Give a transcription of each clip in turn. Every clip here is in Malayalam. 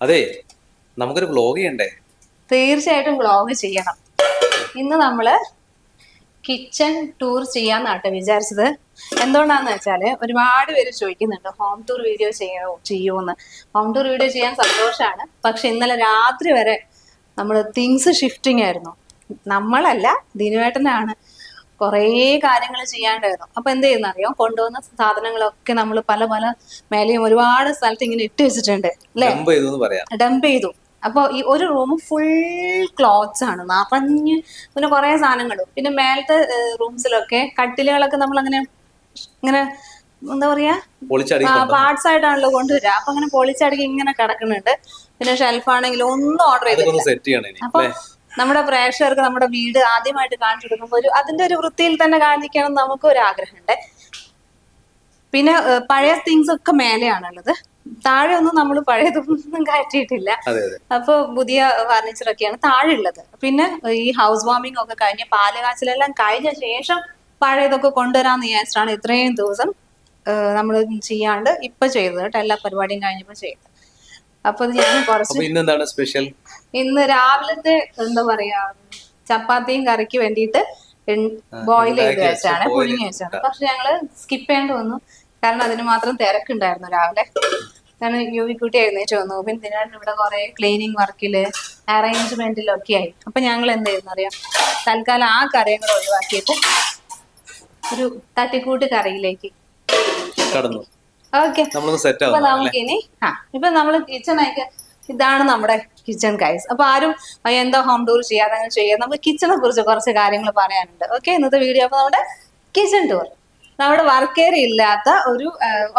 അതെ, നമുക്കൊരു വ്ലോഗ് ചെയ്യണ്ടേ? തീർച്ചയായിട്ടും വ്ലോഗ് ചെയ്യണം. ഇന്ന് നമ്മള് കിച്ചൺ ടൂർ ചെയ്യാന്നാട്ടോ വിചാരിച്ചത്. എന്തുകൊണ്ടാന്ന് വെച്ചാല് ഒരുപാട് പേര് ചോദിക്കുന്നുണ്ട് ഹോം ടൂർ വീഡിയോ ചെയ്യൂന്ന്. ഹോം ടൂർ വീഡിയോ ചെയ്യാൻ സന്തോഷാണ്. പക്ഷെ ഇന്നലെ രാത്രി വരെ നമ്മള് തിങ്സ് ഷിഫ്റ്റിംഗ് ആയിരുന്നു. നമ്മളല്ല, ദിനുവേട്ടനാണ് കുറേ കാര്യങ്ങൾ ചെയ്യാണ്ടായിരുന്നു. അപ്പൊ എന്ത് ചെയ്യുന്നറിയോ, കൊണ്ടുവന്ന സാധനങ്ങളൊക്കെ നമ്മൾ പല പല മേലെയും ഒരുപാട് സ്ഥലത്ത് ഇങ്ങനെ ഇട്ട് വെച്ചിട്ടുണ്ട് അല്ലെ, ഡംപ് ചെയ്തു. അപ്പൊ ഈ ഒരു റൂം ഫുൾ ക്ലോത്ത്സ് ആണ് നിറഞ്ഞ്, പിന്നെ കുറെ സാധനങ്ങളും. പിന്നെ മേലത്തെ റൂംസിലൊക്കെ കട്ടിലുകളൊക്കെ നമ്മൾ അങ്ങനെ ഇങ്ങനെ എന്താ പറയാ പാർട്സ് ആയിട്ടാണല്ലോ കൊണ്ടുവരിക. അപ്പൊ അങ്ങനെ പൊളിച്ചടുക്കി ഇങ്ങനെ കിടക്കുന്നുണ്ട്. പിന്നെ ഷെൽഫാണെങ്കിലും ഒന്നും ഓർഡർ ചെയ്തിട്ടില്ല. അപ്പൊ നമ്മുടെ പ്രേക്ഷകർക്ക് നമ്മുടെ വീട് ആദ്യമായിട്ട് കാണിച്ചു കൊടുക്കുമ്പോൾ അതിന്റെ ഒരു വൃത്തിയിൽ തന്നെ കാണിക്കണം നമുക്ക് ഒരു ആഗ്രഹമുണ്ട്. പിന്നെ പഴയ തിങ്സ് ഒക്കെ മേലെയാണുള്ളത്, താഴെ ഒന്നും നമ്മൾ പഴയതൊന്നും കയറ്റിയിട്ടില്ല. അപ്പൊ പുതിയ ഫർണിച്ചറൊക്കെയാണ് താഴെ ഉള്ളത്. പിന്നെ ഈ ഹൗസ് വാമിംഗ് ഒക്കെ കഴിഞ്ഞ് പാല് കാച്ചിലെല്ലാം കഴിഞ്ഞ ശേഷം പഴയതൊക്കെ കൊണ്ടുവരാന്ന് വിചാരിച്ചിട്ടാണ് ഇത്രയും ദിവസം നമ്മൾ ചെയ്യാണ്ട് ഇപ്പൊ ചെയ്തത് കേട്ടോ. എല്ലാ പരിപാടിയും കഴിഞ്ഞപ്പോ ചെയ്തത്. അപ്പൊ ഞാൻ കുറച്ച് സ്പെഷ്യൽ ഇന്ന് രാവിലത്തെ എന്താ പറയാ ചപ്പാത്തിയും കറിക്ക് വേണ്ടിയിട്ട് ബോയിൽ ചെയ്ത് വെച്ചാണ്, പുഴുങ്ങി വെച്ചാണ്. പക്ഷെ ഞങ്ങള് സ്കിപ്പ് ചെയ്യേണ്ടി വന്നു, കാരണം അതിന് മാത്രം തിരക്കുണ്ടായിരുന്നു രാവിലെ. കാരണം യുവിക്കുട്ടി എഴുന്നേറ്റ് വന്നു. പിന്നെ ഇതിനായിട്ട് ഇവിടെ കുറെ ക്ലീനിങ് വർക്കില് അറേഞ്ച്മെന്റിലൊക്കെ ആയി. അപ്പൊ ഞങ്ങൾ എന്ത് ചെയ്യുന്ന അറിയാം, തൽക്കാലം ആ കറിയും കൂടെ ഒഴിവാക്കിയിട്ട് ഒരു തട്ടിക്കൂട്ട് കറിയിലേക്ക് കടന്നു. ഓക്കെ, അപ്പൊ നമുക്കിനി ഇപ്പൊ നമ്മള് കിച്ചണൊക്കെ ഇതാണ് നമ്മുടെ കിച്ചൺ ഗൈസ്. അപ്പൊ ആരും എന്താ ഹോം ടൂർ ചെയ്യാതെ അങ്ങനെ ചെയ്യാം. നമുക്ക് കിച്ചണെ കുറിച്ച് കുറച്ച് കാര്യങ്ങൾ പറയാനുണ്ട്. ഓക്കെ, ഇന്നത്തെ വീഡിയോ അപ്പൊ നമ്മുടെ കിച്ചൺ ടൂർ, നമ്മുടെ വർക്ക് ഏരിയ ഇല്ലാത്ത ഒരു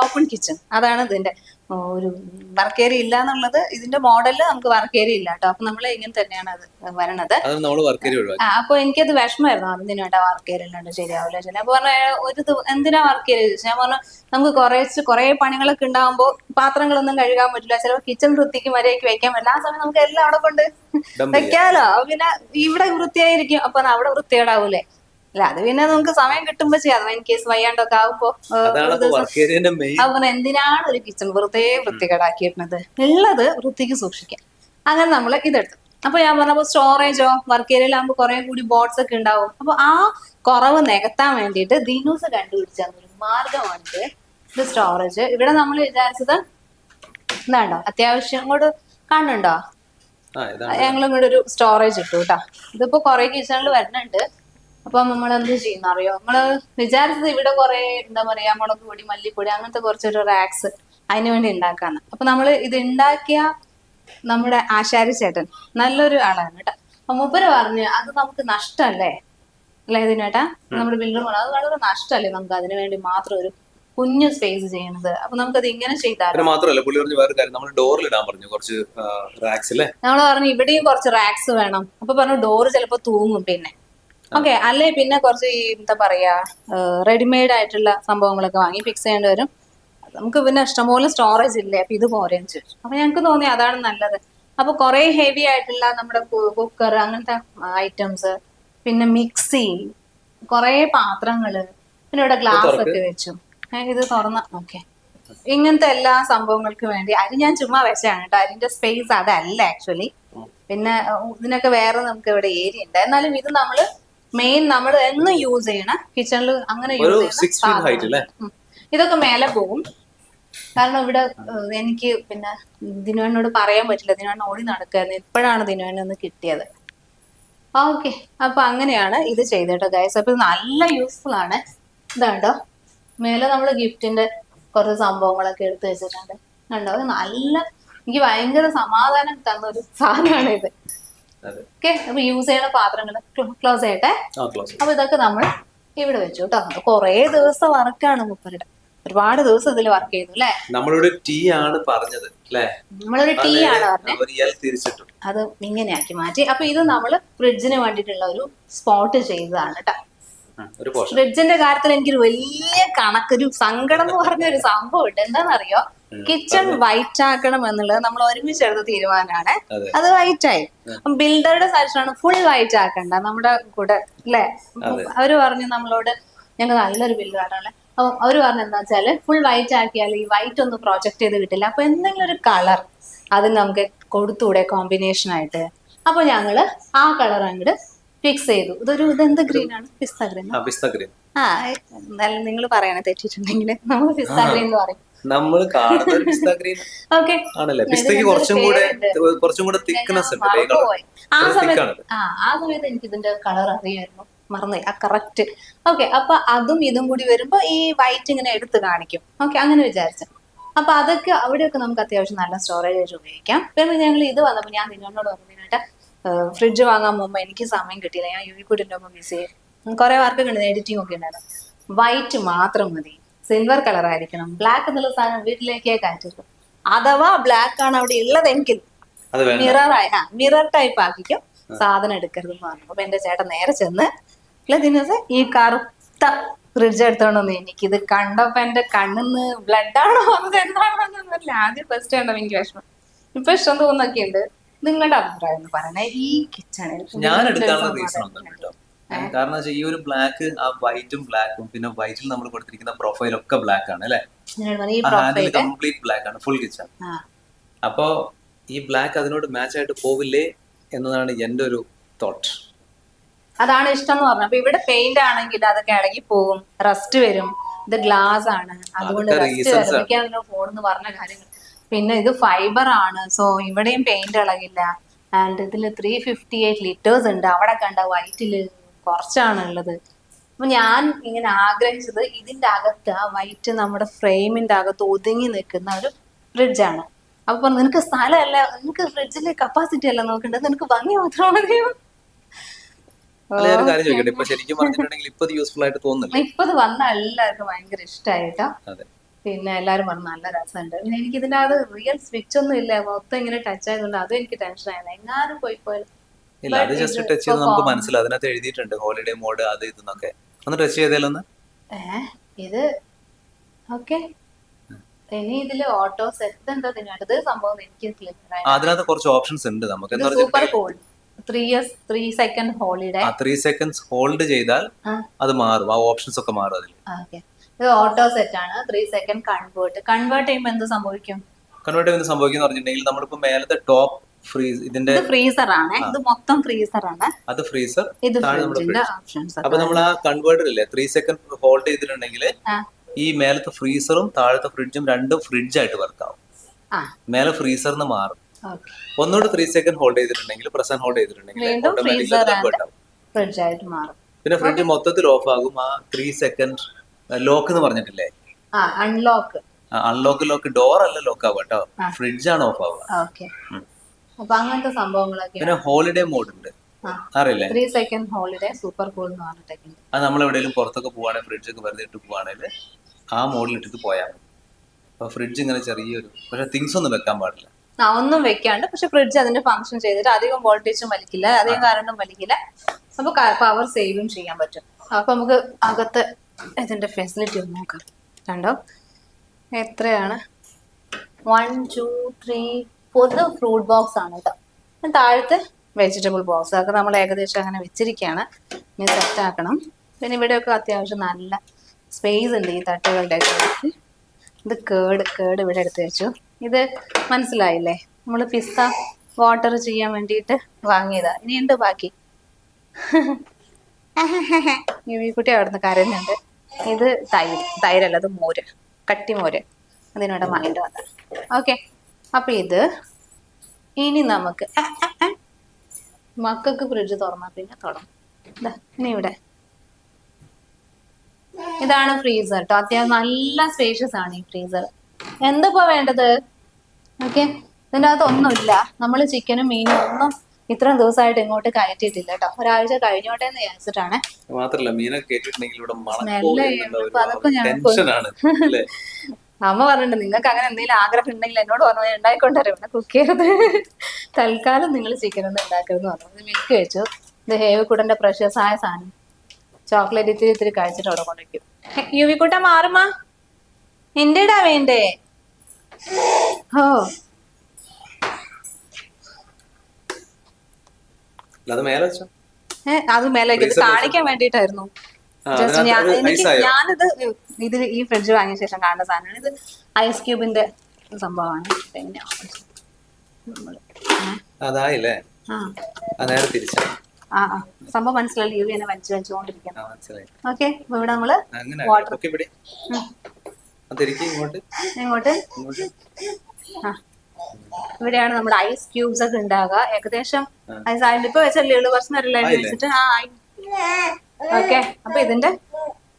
ഓപ്പൺ കിച്ചൺ, അതാണ് ഇതിന്റെ ഒരു വർക്ക് ഏരിയ ഇല്ല എന്നുള്ളത്. ഇതിന്റെ മോഡലില് നമുക്ക് വർക്ക് ഏരിയ ഇല്ല കേട്ടോ. അപ്പൊ നമ്മൾ ഇങ്ങനെ തന്നെയാണ് അത് വരണത്. അപ്പൊ എനിക്കത് വിഷമമായിരുന്നു, അതിന് വേണ്ട വർക്ക് ഏരിയ ഇല്ലാണ്ട് ശരിയാവില്ല. അപ്പൊ പറഞ്ഞ എന്തിനാ വർക്ക് ഏരിയ ചോദിച്ചു. ഞാൻ പറഞ്ഞു നമുക്ക് കുറെ പണികളൊക്കെ ഉണ്ടാകുമ്പോൾ പാത്രങ്ങളൊന്നും കഴുകാൻ പറ്റില്ല, ചിലപ്പോൾ കിച്ചൺ വൃത്തിക്ക് മര്യാദയ്ക്ക് വെക്കാൻ പറ്റില്ല. ആ സമയം നമുക്ക് എല്ലാം അവിടെ കൊണ്ട് വെക്കാലോ. പിന്നെ ഇവിടെ വൃത്തിയായിരിക്കും, അപ്പൊ അവിടെ വൃത്തികേടാവൂലേ. അല്ല, അത് പിന്നെ നമുക്ക് സമയം കിട്ടുമ്പോ ചെയ്യാം. ഇൻ കേസ് വയ്യാണ്ടൊക്കെ ആവുമ്പോ അപ്പൊ എന്തിനാണ് ഒരു കിച്ചൺ വെറുതെ വൃത്തികേടാക്കിയിരുന്നത്, ഉള്ളത് വൃത്തിക്ക് സൂക്ഷിക്കാം. അങ്ങനെ നമ്മൾ ഇതെടുത്തു. അപ്പൊ ഞാൻ പറഞ്ഞപ്പോ സ്റ്റോറേജോ വർക്ക് ഏരിയയിലാകുമ്പോ കുറെ കൂടി ബോർഡ്സ് ഒക്കെ ഉണ്ടാവും. അപ്പൊ ആ കുറവ് നികത്താൻ വേണ്ടിയിട്ട് ദിനൂസ് കണ്ടുപിടിച്ച ഒരു മാർഗമാണിത്. ഇത് സ്റ്റോറേജ്. ഇവിടെ നമ്മൾ വിചാരിച്ചത് എന്താണ്ടോ, അത്യാവശ്യം കൂടെ കാണുന്നുണ്ടോ, ഞങ്ങളും കൂടെ ഒരു സ്റ്റോറേജ് ഇട്ടു കേട്ടോ. ഇതിപ്പോ കുറെ കിച്ചണിൽ വരുന്നുണ്ട്. അപ്പൊ നമ്മൾ എന്ത് ചെയ്യുന്ന അറിയോ, നമ്മള് വിചാരിച്ചത് ഇവിടെ കുറെ എന്താ പറയാ മുളക് പൊടി, മല്ലിപ്പൊടി, അങ്ങനത്തെ കുറച്ചൊരു റാക്സ് അതിനു വേണ്ടി ഉണ്ടാക്കാന്ന്. അപ്പൊ നമ്മള് ഇത് ഉണ്ടാക്കിയ നമ്മുടെ ആശാരി ചേട്ടൻ നല്ലൊരു ആളാണ് കേട്ടോ. അപ്പൊ മൂപ്പര് പറഞ്ഞ് അത് നമുക്ക് നഷ്ടല്ലേ, അല്ലെ ഇതിനേട്ടാ, നമ്മുടെ ബിൽഡർ പറഞ്ഞു അത് വളരെ നഷ്ടല്ലേ നമുക്ക് അതിനു വേണ്ടി മാത്രം ഒരു കുഞ്ഞു സ്പേസ് ചെയ്യണത്. അപ്പൊ നമുക്കത് ഇങ്ങനെ ചെയ്താലോ. നമ്മള് പറഞ്ഞു ഇവിടെയും കുറച്ച് റാക്സ് വേണം. അപ്പൊ പറഞ്ഞു ഡോറ് ചിലപ്പോ തൂങ്ങും. പിന്നെ ഓക്കെ, അല്ലേ പിന്നെ കുറച്ച് ഈ എന്താ പറയാ റെഡിമെയ്ഡ് ആയിട്ടുള്ള സംഭവങ്ങളൊക്കെ വാങ്ങി ഫിക്സ് ചെയ്യേണ്ടി വരും. നമുക്ക് പിന്നെ ഇഷ്ടംപോലെ സ്റ്റോറേജ് ഇല്ലേ, അപ്പൊ ഇത് പോരെന്ന് ചോദിച്ചു. അപ്പൊ ഞങ്ങൾക്ക് തോന്നി അതാണ് നല്ലത്. അപ്പൊ കുറെ ഹെവി ആയിട്ടുള്ള നമ്മുടെ കുക്കർ അങ്ങനത്തെ ഐറ്റംസ്, പിന്നെ മിക്സി, കുറെ പാത്രങ്ങള്, പിന്നെ ഇവിടെ ഗ്ലാസ് ഒക്കെ വെച്ചു. ഇത് തുറന്ന ഓക്കെ, ഇങ്ങനത്തെ എല്ലാ സംഭവങ്ങൾക്ക് വേണ്ടി അരി ഞാൻ ചുമ്മാ വെച്ചാണ് കേട്ടോ. അരിന്റെ സ്പേസ് അതല്ല ആക്ച്വലി. പിന്നെ ഇതിനൊക്കെ വേറെ നമുക്ക് ഇവിടെ ഏരിയ ഉണ്ട്. എന്നാലും ഇത് നമ്മള് മെയിൻ നമ്മൾ എന്നും യൂസ് ചെയ്യണ കിച്ചണിൽ അങ്ങനെ യൂസ് ചെയ്യുന്ന ഇതൊക്കെ മേലെ പോകും. കാരണം ഇവിടെ എനിക്ക് പിന്നെ ദിനുവനോട് പറയാൻ പറ്റില്ല, ദിനുവൻ ഓടി നടക്കായിരുന്നു. ഇപ്പോഴാണ് ദിനുവനൊന്ന് കിട്ടിയത്. ഓക്കെ, അപ്പൊ അങ്ങനെയാണ് ഇത് ചെയ്തിട്ടോ ഗൈസ്. അപ്പൊ നല്ല യൂസ്ഫുൾ ആണ്. ഇതാണ്ടോ മേലെ നമ്മള് ഗിഫ്റ്റിന്റെ കുറച്ച് സംഭവങ്ങളൊക്കെ എടുത്തു വെച്ചിട്ടുണ്ട്. കണ്ടോ, നല്ല എനിക്ക് ഭയങ്കര സമാധാനം തന്ന ഒരു സാധനമാണ് ഇത്. ഓക്കെ, അപ്പൊ യൂസ് ചെയ്യണ പാത്രങ്ങൾ ക്ലോസ് ചെയ്യട്ടെ. അപ്പൊ ഇതൊക്കെ നമ്മൾ ഇവിടെ വെച്ചു കേട്ടോ. കൊറേ ദിവസം വർക്കാണ് മുപ്പരുടെ, ഒരുപാട് ദിവസം ഇതിൽ വർക്ക് ചെയ്തു അല്ലെ. നമ്മളൊരു ടീ ആണ് പറഞ്ഞത്. അത് ഇങ്ങനെയാക്കി മാറ്റി. അപ്പൊ ഇത് നമ്മള് ഫ്രിഡ്ജിന് വേണ്ടിയിട്ടുള്ള ഒരു സ്പോട്ട് ചെയ്തതാണ് കേട്ടോ. ഫ്രിഡ്ജിന്റെ കാര്യത്തിൽ എനിക്കൊരു വലിയ കണക്കൊരു സങ്കടം എന്ന് പറഞ്ഞൊരു സംഭവം ഉണ്ട്. എന്താണെന്നറിയോ, കിച്ചൺ വൈറ്റ് ആക്കണം എന്നുള്ളത് നമ്മൾ ഒരുമിച്ചെടുത്ത തീരുമാനമാണ്. അത് വൈറ്റ് ആയി. ബിൽഡറുടെ സജഷനാണ് ഫുൾ വൈറ്റ് ആക്കണ്ട നമ്മുടെ കൂടെ അല്ലെ. അവര് പറഞ്ഞു നമ്മളോട്, ഞങ്ങൾ നല്ലൊരു ബിൽഡറാണ്. അപ്പൊ അവര് പറഞ്ഞ എന്താ വെച്ചാല് ഫുൾ വൈറ്റ് ആക്കിയാൽ ഈ വൈറ്റ് ഒന്നും പ്രൊജക്ട് ചെയ്ത് കിട്ടില്ല. അപ്പൊ എന്തെങ്കിലും ഒരു കളർ അതിന് നമുക്ക് കൊടുത്തൂടെ കോമ്പിനേഷൻ ആയിട്ട്. അപ്പൊ ഞങ്ങള് ആ കളർ അങ്ങോട്ട് ഫിക്സ് ചെയ്തു. ഇതെന്ത് ഗ്രീൻ ആണ്? പിസ്ത ഗ്രീൻ. പിസ്ത ഗ്രീൻ. ആ എന്തായാലും നിങ്ങൾ പറയണ തെറ്റിട്ടുണ്ടെങ്കിൽ നമ്മൾ പിസ്ത ഗ്രീൻ എന്ന് പറയും. നമ്മൾ കാണുന്ന ഒരു പിസ്ത ഗ്രീൻ ഓക്കെ ആണല്ലേ. പിസ്തയ്ക്ക് കുറച്ചും കൂടെ തിക്നെസ് ഉണ്ട്. ആ സമയത്ത് എനിക്ക് ഇതിന്റെ കളർ അറിയായിരുന്നു, മറന്നുപോയി. ആ കറക്റ്റ്. ഓക്കെ, അപ്പൊ അതും ഇതും കൂടി വരുമ്പോ ഈ വൈറ്റ് ഇങ്ങനെ എടുത്ത് കാണിക്കും. ഓക്കെ, അങ്ങനെ വിചാരിച്ചു. അപ്പൊ അതൊക്കെ അവിടെയൊക്കെ നമുക്ക് അത്യാവശ്യം നല്ല സ്റ്റോറേജ് ഉപയോഗിക്കാം. പിന്നെ ഞങ്ങൾ ഇത് വന്നപ്പോ ഞാൻ നിന്നോട് പറഞ്ഞിട്ട് ഫ്രിഡ്ജ് വാങ്ങാൻ പോകുമ്പോ എനിക്ക് സമയം കിട്ടിയില്ല. ഞാൻ യൂണിക്കൂട്ടിന്റെ ഒപ്പം ബിസി ആയി. കുറെ വർക്ക് ഉണ്ട്, എഡിറ്റിംഗ് ഒക്കെ ഉണ്ടായിരുന്നു. വൈറ്റ് മാത്രം മതി, സിൽവർ കളർ ആയിരിക്കണം. ബ്ലാക്ക് എന്നുള്ള സാധനം വീട്ടിലേക്കേ കയറ്റിട്ടു. അഥവാ ബ്ലാക്ക് ആണ് അവിടെ ഉള്ളതെങ്കിൽ മിറർ ടൈപ്പ് ആക്കിക്കും, സാധനം എടുക്കരുതെന്ന് പറഞ്ഞു. അപ്പൊ എന്റെ ചേട്ടൻ നേരെ ചെന്ന് ദിനസ് ഈ കറുത്ത ഫ്രിഡ്ജ് എടുത്തോണ്ട് വന്നു. എനിക്കിത് കണ്ടപ്പോ എന്റെ കണ്ണിന്ന് ബ്ലഡ് ആണോ വന്നത് എന്താണോന്നല്ല ആദ്യം ഫസ്റ്റ് കണ്ടപ്പോ എനിക്ക് വിഷമം. ഇപ്പൊ ഇഷ്ടം തോന്നൊക്കെ ഉണ്ട്. നിങ്ങളുടെ അഭിപ്രായം എന്ന് പറയണേ ഈ കിച്ചണിൽ. ഞാൻ എടുക്കാനുള്ള റീസൺ ഒന്നും കേട്ടോ. കാരണം ഈ ഒരു ബ്ലാക്ക്, ആ വൈറ്റും ബ്ലാക്കും, പിന്നെ വൈറ്റിൽ നമ്മൾ കൊടുത്തിരിക്കുന്ന പ്രൊഫൈൽ ഒക്കെ ബ്ലാക്ക് ആണ് അല്ലെ. ഹാൻഡിൽ കംപ്ലീറ്റ് ബ്ലാക്ക് ആണ്, ഫുൾ കിച്ചൺ. അപ്പോ ഈ ബ്ലാക്ക് അതിനോട് മാച്ച് ആയിട്ട് പോവില്ലേ എന്നതാണ് എന്റെ ഒരു തോട്ട്. അതാണ് ഇഷ്ടം എന്ന് പറഞ്ഞു. അപ്പൊ ഇവിടെ പെയിന്റ് ആണെങ്കിൽ അതൊക്കെ ഇളകി പോകും, റസ്റ്റ് വരും. ഇത് ഗ്ലാസ് ആണ്, അതുകൊണ്ട് റസ്റ്റ് വരപ്പിക്കാൻ ഫോൺ എന്ന് പറഞ്ഞ കാര്യങ്ങൾ. പിന്നെ ഇത് ഫൈബർ ആണ്, സോ ഇവിടെയും പെയിന്റ് ഇളകില്ല. ആൻഡ് ഇതിൽ 358 ലിറ്റേഴ്സ് ഉണ്ട്. അവിടെ കണ്ട വൈറ്റില് കുറച്ചാണ് ഉള്ളത്. അപ്പൊ ഞാൻ ഇങ്ങനെ ആഗ്രഹിച്ചത് ഇതിന്റെ അകത്ത് ആ വൈറ്റ് നമ്മുടെ ഫ്രെയിമിന്റെ അകത്ത് ഒതുങ്ങി നിൽക്കുന്ന ഒരു ഫ്രിഡ്ജാണ്. അപ്പൊ പറഞ്ഞു നിനക്ക് സ്ഥലമല്ല, നിനക്ക് ഫ്രിഡ്ജിലെ കപ്പാസിറ്റി അല്ല നോക്കേണ്ടത്, നിനക്ക് ഭംഗി മാത്രം മതിയോ. ഇപ്പൊ വന്ന എല്ലാവർക്കും ഭയങ്കര ഇഷ്ടമായിട്ടോ. പിന്നെ എല്ലാരും പറഞ്ഞു നല്ല രസമുണ്ട്. പിന്നെ എനിക്ക് ഇതിന്റെ അത് റിയൽ സ്വിച്ച് ഒന്നും ഇല്ല, മൊത്തം ഇങ്ങനെ ടച്ച് ആയതുകൊണ്ട് അതും എനിക്ക് ടെൻഷൻ ആയിരുന്നു. എങ്ങാനും പോയാലും ഇല്ല, അത് ജസ്റ്റ് ടച്ച് ചെയ്ത് നമുക്ക് മനസ്സിലാവും. അതിനകത്ത് എഴുതിയിട്ടുണ്ട് ഹോളിഡേ മോഡ് അത് ഇതെന്നൊക്കെ. ഒന്ന് ടച്ച് ചെയ്തേലൊന്ന്. ഇത് ഓക്കെ. ഇനി ഇതില് ഓട്ടോ സെറ്റ് എന്താ ഇതിനകത്ത് സംഭവം എനിക്ക് ക്ലിയർ ആയി. അതിനകത്ത് കുറച്ച് ഓപ്ഷൻസ് ഉണ്ട് നമുക്ക്. Super cool 3 second holiday. 3 seconds hold ചെയ്താൽ അത് മാറും, ആ ഓപ്ഷൻസ് ഒക്കെ മാറും അതിൽ. ഇത് ഓട്ടോ സെറ്റ് ആണ്. 3 സെക്കൻഡ് കൺവേർട്ട് ചെയ്യുമ്പോൾ എന്ത് സംഭവിക്കും? കൺവേർട്ട് ചെയ്യുമ്പോൾ സംഭവിക്കുന്ന പറഞ്ഞിട്ടുണ്ടെങ്കിൽ നമ്മളിപ്പോ മേലത്തെ ടോപ്പ് ഫ്രീസ്, ഇതിന്റെ ഫ്രീസർ ആണ്, ഇത് മൊത്തം ഫ്രീസർ ആണ്. അത് ഫ്രീസർ. ഇത് ഫ്രിഡ്ജിന്റെ ഓപ്ഷൻസ്. അപ്പൊ നമ്മൾ ആ കൺവേർട്ടർ ഇല്ലേ 3 സെക്കൻഡ് ഹോൾഡ് ചെയ്തിട്ടുണ്ടെങ്കിൽ ഈ മേലത്തെ ഫ്രീസറും താഴത്തെ ഫ്രിഡ്ജും രണ്ടും ഫ്രിഡ്ജ് ആയിട്ട് വർക്കാവും. മേലെ ഫ്രീസറിന് മാറും. ഒന്നുകൂടെ 3 സെക്കൻഡ് ഹോൾഡ് ചെയ്തിട്ടുണ്ടെങ്കിൽ, പ്രസന്റ് ഹോൾഡ് ചെയ്തിട്ടുണ്ടെങ്കിൽ ഫ്രിഡ്ജ് ആയിട്ട് മാറും. പിന്നെ ഫ്രിഡ്ജ് മൊത്തത്തിൽ ഓഫ് ആകും. ആ 3 സെക്കൻഡ് ലോക്ക് എന്ന് പറഞ്ഞിട്ടില്ലേ, അൺലോക്ക് ഡോർ അല്ല ലോക്ക് ആവുക കേട്ടോ, ഫ്രിഡ്ജ് ആണ് ഓഫ് ആവുക. അപ്പൊ അങ്ങനത്തെ സംഭവങ്ങളൊക്കെ. പിന്നെ ഹോളിഡേ മോഡ് ഉണ്ട്, അറിയില്ലേ? 3 സെക്കൻഡ് ഹോളിഡേ സൂപ്പർ കൂൾ എന്ന് പറഞ്ഞിട്ടുണ്ട്. അത് നമ്മൾ എവിടെയെങ്കിലും പുറത്തൊക്കെ പോവാണെങ്കിൽ, ഫ്രിഡ്ജൊക്കെ വെറുതെ ഇട്ട് പോവാണെങ്കിൽ ആ മോഡിൽ ഇട്ടിട്ട് പോയാൽ മതി. അപ്പൊ ഫ്രിഡ്ജ് ഇങ്ങനെ ചെറിയൊരു, പക്ഷെ തിങ്സ് ഒന്നും വെക്കാൻ പാടില്ല, ഒന്നും വെക്കാണ്ട്. പക്ഷെ ഫ്രിഡ്ജ് അതിന്റെ ഫംഗ്ഷൻ ചെയ്തിട്ട് അധികം വോൾട്ടേജും വലിക്കില്ല, അധികം കറണ്ടും വലിക്കില്ല. അപ്പൊ പവർ സേവും ചെയ്യാൻ പറ്റും. അപ്പൊ നമുക്ക് അകത്ത് ഇതിന്റെ ഫെസിലിറ്റി ഒന്ന് നോക്കാം. കണ്ടോ എത്രയാണ്? 1 2 3 4 ഫ്രൂട്ട് ബോക്സ് ആണ് കേട്ടോ. താഴത്തെ വെജിറ്റബിൾ ബോക്സ് അതൊക്കെ നമ്മൾ ഏകദേശം അങ്ങനെ വെച്ചിരിക്കുകയാണ്. ഇനി സെറ്റ് ആക്കണം. പിന്നെ ഇവിടെയൊക്കെ അത്യാവശ്യം നല്ല സ്പേസ് ഉണ്ട് ഈ തട്ടുകളുടെ ഒക്കെ. ഇത് കേട് ഇവിടെ എടുത്ത് വെച്ചു. ഇത് മനസ്സിലായില്ലേ, നമ്മൾ പിസ്ത വാട്ടർ ചെയ്യാൻ വേണ്ടിയിട്ട് വാങ്ങിയതാ. ഇനി ഉണ്ട് ബാക്കി. ഈ കുട്ടി അവിടുന്ന് കരയുന്നുണ്ട്. ഇത് തൈരല്ല, അത് മോര്, കട്ടിമോര്. അതിനോട് വാങ്ങിയിട്ട് വന്നത്. ഓക്കെ, അപ്പൊ ഇത് ഇനി നമുക്ക് മക്കൾക്ക് ഫ്രിഡ്ജ് തുറന്നാൽ പിന്നെ തുടങ്ങും. ഇനി ഇവിടെ ഇതാണ് ഫ്രീസർ കേട്ടോ. അത്യാവശ്യം നല്ല സ്പേഷ്യസ് ആണ് ഈ ഫ്രീസർ. എന്തിപ്പോ വേണ്ടത്? ഓക്കെ, ഇതിൻ്റെ അകത്ത് ഒന്നുമില്ല. നമ്മൾ ചിക്കനും മീനും ഒന്നും ഇത്രയും ദിവസമായിട്ട് ഇങ്ങോട്ട് കയറ്റിയിട്ടില്ല കേട്ടോ. ഒരാഴ്ച കഴിഞ്ഞോട്ടെ എന്ന് വിചാരിച്ചിട്ടാണ്. അതൊക്കെ അമ്മ പറഞ്ഞിട്ടുണ്ട്, നിങ്ങൾക്ക് അങ്ങനെ എന്തെങ്കിലും ആഗ്രഹം ഉണ്ടെങ്കിൽ എന്നോട് പറഞ്ഞു ഉണ്ടായിക്കൊണ്ടുവരും, ഇവിടെ കുക്ക് ചെയ്യരുത്, തൽക്കാലം നിങ്ങൾ ചിക്കൻ ഒന്നും ഉണ്ടാക്കരുതെന്ന് പറഞ്ഞു. ഇത് മിൽക്ക് വെച്ചു. ഇത് ഹേവിക്കുട്ടന്റെ പ്രഷ്യസ് ആയ സാധനം, ചോക്ലേറ്റ് ഇത്തിരി കഴിച്ചിട്ട് അവിടെ കൊണ്ടുവയ്ക്കും. യുവിക്കുട്ട മാറുമാ, എന്റെ ഇടാ വേണ്ടേ? ഓ അത് മേലെ കാണിക്കാൻ വേണ്ടിട്ടായിരുന്നു. ജസ്റ്റ് ഞാനിത് ഈ ഫ്രിഡ്ജ് വാങ്ങിയ ശേഷം കാണുന്ന സാധനമാണ്. ഇത് ഐസ് ക്യൂബിന്റെ സംഭവമാണ്. നമ്മള് അതായില്ലേ? നേരെ തിരിച്ചാ. സംഭവം മനസ്സിലായി. യു എന്നെ വലിച്ചുകൊണ്ടിരിക്കണം. മനസ്സിലായി. ഓക്കെ, ഇവിടെ നമ്മള് വാട്ടർ ഇങ്ങോട്ട് ഇവിടെയാണ് നമ്മുടെ ഐസ് ക്യൂബ്സ് ഒക്കെ ഉണ്ടാകുക. ഏകദേശം ഐസ് ആയിട്ട് ഇപ്പൊ വെച്ചല്ലേ ഉള്ളൂ, കുറച്ച് നേരം വെച്ചിട്ട് ഓക്കെ. അപ്പൊ ഇതിന്റെ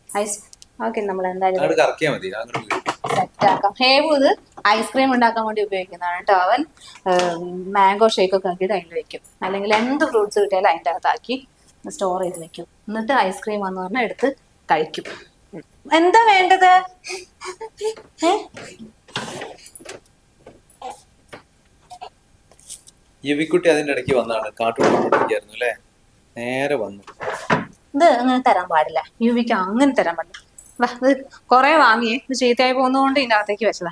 ഐസ് ഓക്കെ നമ്മൾ എന്തായാലും സെറ്റ് ആക്കാം. ഹേവ് ഇത് ഐസ്ക്രീം ഉണ്ടാക്കാൻ വേണ്ടി ഉപയോഗിക്കുന്നതാണ് കേട്ടോ. അവൻ മാംഗോ ഷേക്ക് ഒക്കെ ആക്കിയിട്ട് അതിൽ വെക്കും, അല്ലെങ്കിൽ എന്ത് ഫ്രൂട്ട്സ് കിട്ടിയാലും അതിൻ്റെ അകത്താക്കി സ്റ്റോർ ചെയ്ത് വെക്കും. എന്നിട്ട് ഐസ്ക്രീം വന്ന് പറഞ്ഞാൽ എടുത്ത് കഴിക്കും. എന്താ വേണ്ടത്? യുവിക്കുട്ടി അതിന്റെ ഇടയ്ക്ക് വന്നാണ് കാട്ടുകൊണ്ടിരിക്കുന്നു അല്ലേ? നേരെ വന്നു. ഇത് അങ്ങനെ തരാൻ പാടില്ല, യുവിക്ക് അങ്ങനെ തരാൻ പാടില്ല. ഇത് കുറെ വാങ്ങിയേ, ഇത് ചീത്തയായി പോകുന്നതുകൊണ്ട് ഇതിന്റെ അകത്തേക്ക് വെച്ചതാ.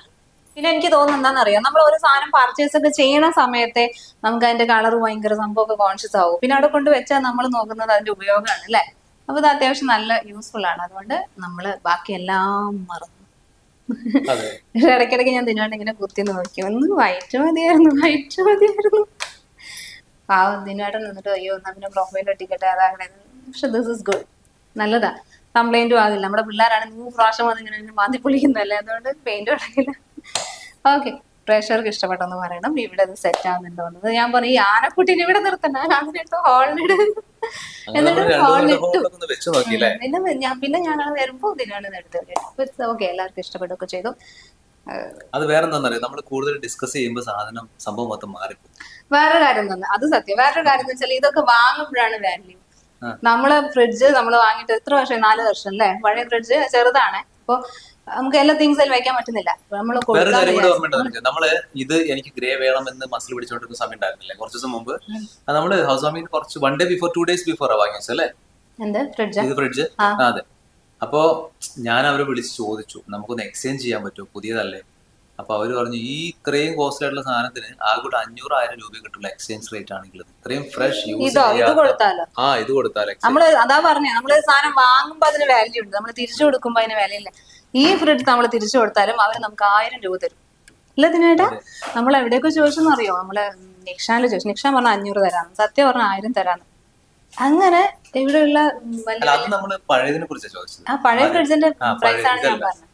പിന്നെ എനിക്ക് തോന്നുന്നത് എന്താണെന്നറിയാം, നമ്മൾ ഒരു സാധനം പർച്ചേസ് ഒക്കെ ചെയ്യണ സമയത്തെ നമുക്ക് അതിന്റെ കളർ ഭയങ്കര സംഭവമൊക്കെ കോൺഷ്യസ് ആവും. പിന്നെ അവിടെ കൊണ്ട് വെച്ചാൽ നമ്മൾ നോക്കുന്നത് അതിന്റെ ഉപയോഗമാണ് അല്ലേ? അപ്പൊ ഇത് അത്യാവശ്യം നല്ല യൂസ്ഫുൾ ആണ്. അതുകൊണ്ട് നമ്മള് ബാക്കി എല്ലാം മറന്നു. ഇടയ്ക്കിടയ്ക്ക് ഞാൻ ദിനുവേണ്ടി ഇങ്ങനെ കുത്തി നോക്കി, ഒന്ന് വൈറ്റ് മതിയായിരുന്നു. പാവം ദിനുവേട്ടൻ നിന്നിട്ട് അയ്യോ എന്നാ പിന്നെ പ്രൊഫൈൽ ഒട്ടിക്കട്ടെ അതാകണേ. പക്ഷെ ദിസ് ഇസ് ഗുഡ്, നല്ലതാ, കംപ്ലൈന്റും ആകില്ല. നമ്മുടെ പിള്ളേരാണ് 100 പ്രാവശ്യം വന്ന് ഇങ്ങനെ മാന്തി പൊളിക്കുന്നതല്ലേ, അതുകൊണ്ട് പെയിന്റും അടങ്ങില്ല. ഓക്കെ, പ്രേക്ഷകർക്ക് ഇഷ്ടപ്പെട്ടെന്ന് പറയണം. ഇവിടെ ഇത് സെറ്റ് ആകുന്നുണ്ടോ എന്നത് ഞാൻ പറഞ്ഞു. ഈ ആനക്കുട്ടീനെ ഇവിടെ നിർത്തണ്ട, അതിനെടുത്ത് ഹോളിനിട്. എന്നിട്ട് പിന്നെ ഞങ്ങൾ വരുമ്പോ ഇതിനാണ് എടുത്ത് ഓക്കെ. എല്ലാവർക്കും ഇഷ്ടപ്പെട്ടൊക്കെ ചെയ്തു. അത് വേറെ എന്താണെന്നറിയാം, നമ്മൾ കൂടുതൽ ഡിസ്കസ് ചെയ്യുമ്പോൾ സംഭവം മൊത്തം മാറിപ്പോകും. വേറൊരു കാര്യം തന്നെ, അത് സത്യം. വേറൊരു കാര്യം എന്ന് വെച്ചാൽ ഇതൊക്കെ വാങ്ങുമ്പോഴാണ് വാല്യൂ. നമ്മള് ഫ്രിഡ്ജ് നമ്മൾ വാങ്ങിയിട്ട് എത്ര വർഷം? 4 വർഷം അല്ലേ? പഴയ ഫ്രിഡ്ജ് ചെറുതാണ്. അപ്പൊ നമുക്ക് എല്ലാ തിങ്സും വെക്കാൻ പറ്റുന്നില്ല. നമ്മള് ഇത് എനിക്ക് ഗ്രേ വേണമെന്ന് മസിൽ പിടിച്ചോണ്ടിരുന്ന സമയം ഉണ്ടായിരുന്നില്ലേ കുറച്ച് ദിവസം മുമ്പ്? നമ്മള് ഹൗസ് വാമിങ് കുറച്ച് 1 day before 2 days before വാങ്ങിച്ചല്ലേ ഇത് ഫ്രിഡ്ജ്? അതെ. അപ്പോ ഞാൻ അവരെ വിളിച്ച് ചോദിച്ചു, നമുക്കൊന്ന് എക്സ്ചേഞ്ച് ചെയ്യാൻ പറ്റുമോ, പുതിയതല്ലേ? അപ്പൊ അവര് പറഞ്ഞു ഈ ഇത്രയും കോസ്റ്റ്ലി ആയിട്ടുള്ള സാധനത്തിന് ആകെ 500,000 രൂപ കിട്ടുള്ള എക്സ്ചേഞ്ച് റേറ്റ് ആണെങ്കിൽ ഇത്രയും ഫ്രഷ് യൂസ് ഇത് കൊടുത്താലോ നമ്മള് അതാ പറഞ്ഞേ, നമ്മള് സാധനം വാങ്ങുമ്പോ അതിന് വാല്യൂ ഉണ്ട്, നമ്മൾ തിരിച്ചു കൊടുക്കുമ്പോ അതിന് വില ഇല്ല. ഈ ഫ്രിഡ്ജ് നമ്മൾ തിരിച്ചു കൊടുത്താലും അവര് നമുക്ക് 1000 രൂപ തരും. ഇല്ല ദിനേട്ടാ, നമ്മൾ എവിടെയൊക്കെ ചോദിച്ചെന്നറിയോ? നമ്മള് നിക്ഷാനില് ചോദിച്ചു. നിക്ഷാൻ പറഞ്ഞ 500 തരാന്ന്, സത്യം പറഞ്ഞ 1000 തരാന്ന്. അങ്ങനെ ഇവിടെയുള്ള പഴയ ഫ്രിഡ്ജിന്റെ പ്രൈസ് ആണ് ഞാൻ പറഞ്ഞത്.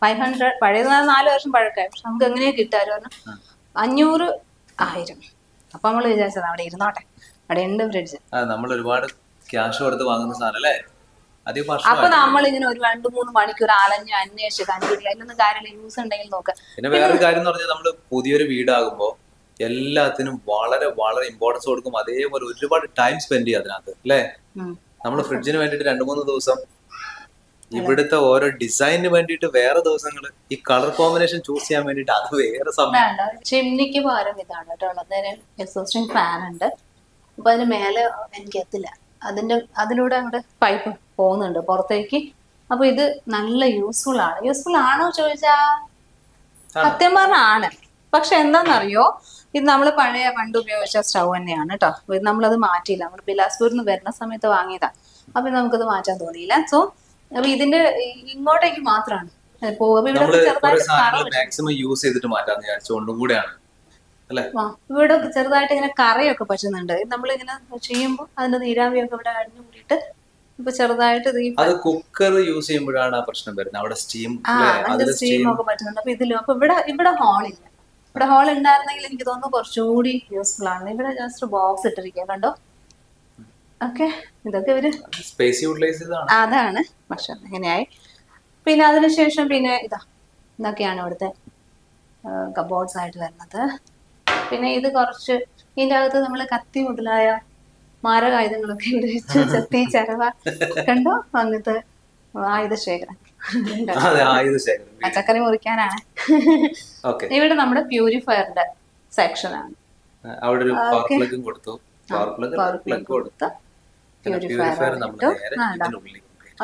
1500. പഴയത് 4 വർഷം പഴക്കായി. പക്ഷെ നമുക്ക് എങ്ങനെയാ കിട്ടാറ്? 500, 1000. അപ്പൊ നമ്മള് വിചാരിച്ചത് അവിടെ ഇരുന്നോട്ടെ, അവിടെ ഉണ്ട് ഫ്രിഡ്ജ്. നമ്മൾ ഒരുപാട് ക്യാഷ് കൊടുത്ത് വാങ്ങുന്ന സാധനം. അപ്പൊ നമ്മളിങ്ങനെ ഒരു 2-3 മണിക്കൂർ അലഞ്ഞു അന്വേഷിച്ച് കണ്ടുപിടിക്കുക. അതിലൊന്നും കാര്യമില്ല, യൂസ് ഉണ്ടെങ്കിൽ നോക്കാം. പിന്നെ വേറൊരു കാര്യം എന്ന് പറഞ്ഞാൽ, നമ്മള് പുതിയൊരു വീടാകുമ്പോ എല്ലാത്തിനും വളരെ വളരെ ഇമ്പോർട്ടൻസ് കൊടുക്കും. അതേപോലെ ഒരുപാട് ടൈം സ്പെൻഡ് ചെയ്യും അതിനകത്ത് അല്ലേ? നമ്മള് ഫ്രിഡ്ജിന് വേണ്ടിട്ട് 2-3 ദിവസം, ഇവിടുത്തെ ഓരോ ഡിസൈനിന് വേണ്ടിട്ട് വേറെ ദിവസങ്ങള്, ഈ കളർ കോമ്പിനേഷൻ ചൂസ് ചെയ്യാൻ വേണ്ടിട്ട് അത് വേറെ സമയം. ചിമ്നിക്ക് പകരം ഇതാണ് കേട്ടോ ഉള്ളത്. എക്സോസ്റ്റിംഗ് ഫാൻ ഉണ്ട്. അപ്പൊ അതിന് മേലെ എനിക്ക് എത്തില്ല, അതിലൂടെ അങ്ങോട്ട് പൈപ്പ് പോകുന്നുണ്ട് പുറത്തേക്ക്. അപ്പൊ ഇത് നല്ല യൂസ്ഫുൾ ആണ്. യൂസ്ഫുൾ ആണോ ചോദിച്ചാ സത്യം പറഞ്ഞ ആണ്. പക്ഷെ എന്താണെന്നറിയോ, ഇത് നമ്മൾ പണ്ട് ഉപയോഗിച്ച സ്റ്റൗ തന്നെയാണ് കേട്ടോ. ഇത് നമ്മളത് മാറ്റിയില്ല. നമ്മൾ ബിലാസ്പൂരിൽ നിന്ന് വരുന്ന സമയത്ത് വാങ്ങിയതാ. അപ്പൊ നമുക്കത് മാറ്റാൻ തോന്നിയില്ല. സോ അപ്പൊ ഇതിന്റെ ഇങ്ങോട്ടേക്ക് മാത്രമാണ് പോകും. ഇവിടെ ചെറുതായിട്ട് ഇങ്ങനെ കറയൊക്കെ പറ്റുന്നുണ്ട്. നമ്മളിങ്ങനെ ചെയ്യുമ്പോൾ അതിന്റെ നീരാവിയൊക്കെ ഇവിടെ അടിഞ്ഞു കൂടിയിട്ട് ഇപ്പൊ ചെറുതായിട്ട് കുക്കർ യൂസ് ചെയ്യുമ്പോഴാണ് ആ പ്രശ്നം വരുന്നത്. അവിടെ സ്റ്റീം ഒക്കെ പറ്റുന്നുണ്ട്. അപ്പൊ ഇതിലും അപ്പൊ ഇവിടെ ഹോളില്ല. ഇവിടെ ഹോൾ ഉണ്ടായിരുന്നെങ്കിൽ എനിക്ക് തോന്നുന്നു കുറച്ചുകൂടി യൂസ്ഫുൾ ആണ്. ഇവിടെ ജസ്റ്റ് ബോക്സ് ഇട്ടിരിക്കുക കണ്ടോ. ഓക്കെ, ഇതൊക്കെ ഇവര് സ്പേസ് യൂട്ടിലൈസ് ചെയ്തതാണ്. അതാണ്. പക്ഷെ എങ്ങനെയായി. പിന്നെ അതിനുശേഷം പിന്നെ ഇതൊക്കെയാണ് ഇവിടുത്തെ കബോർഡ്സ് ആയിട്ട് വരുന്നത്. പിന്നെ ഇത് കുറച്ച് ഇതിന്റെ അകത്ത് നമ്മള് കത്തി മുതലായ മാരകായുധങ്ങളൊക്കെ ഇവിടെ വെച്ച് ചെത്തി ചരവ കണ്ടോ, അങ്ങനത്തെ ആയുധശേഖരം. പച്ചക്കറി മുറിക്കാനാണ്. ഇവിടെ നമ്മുടെ പ്യൂരിഫയറിന്റെ സെക്ഷനാണ്.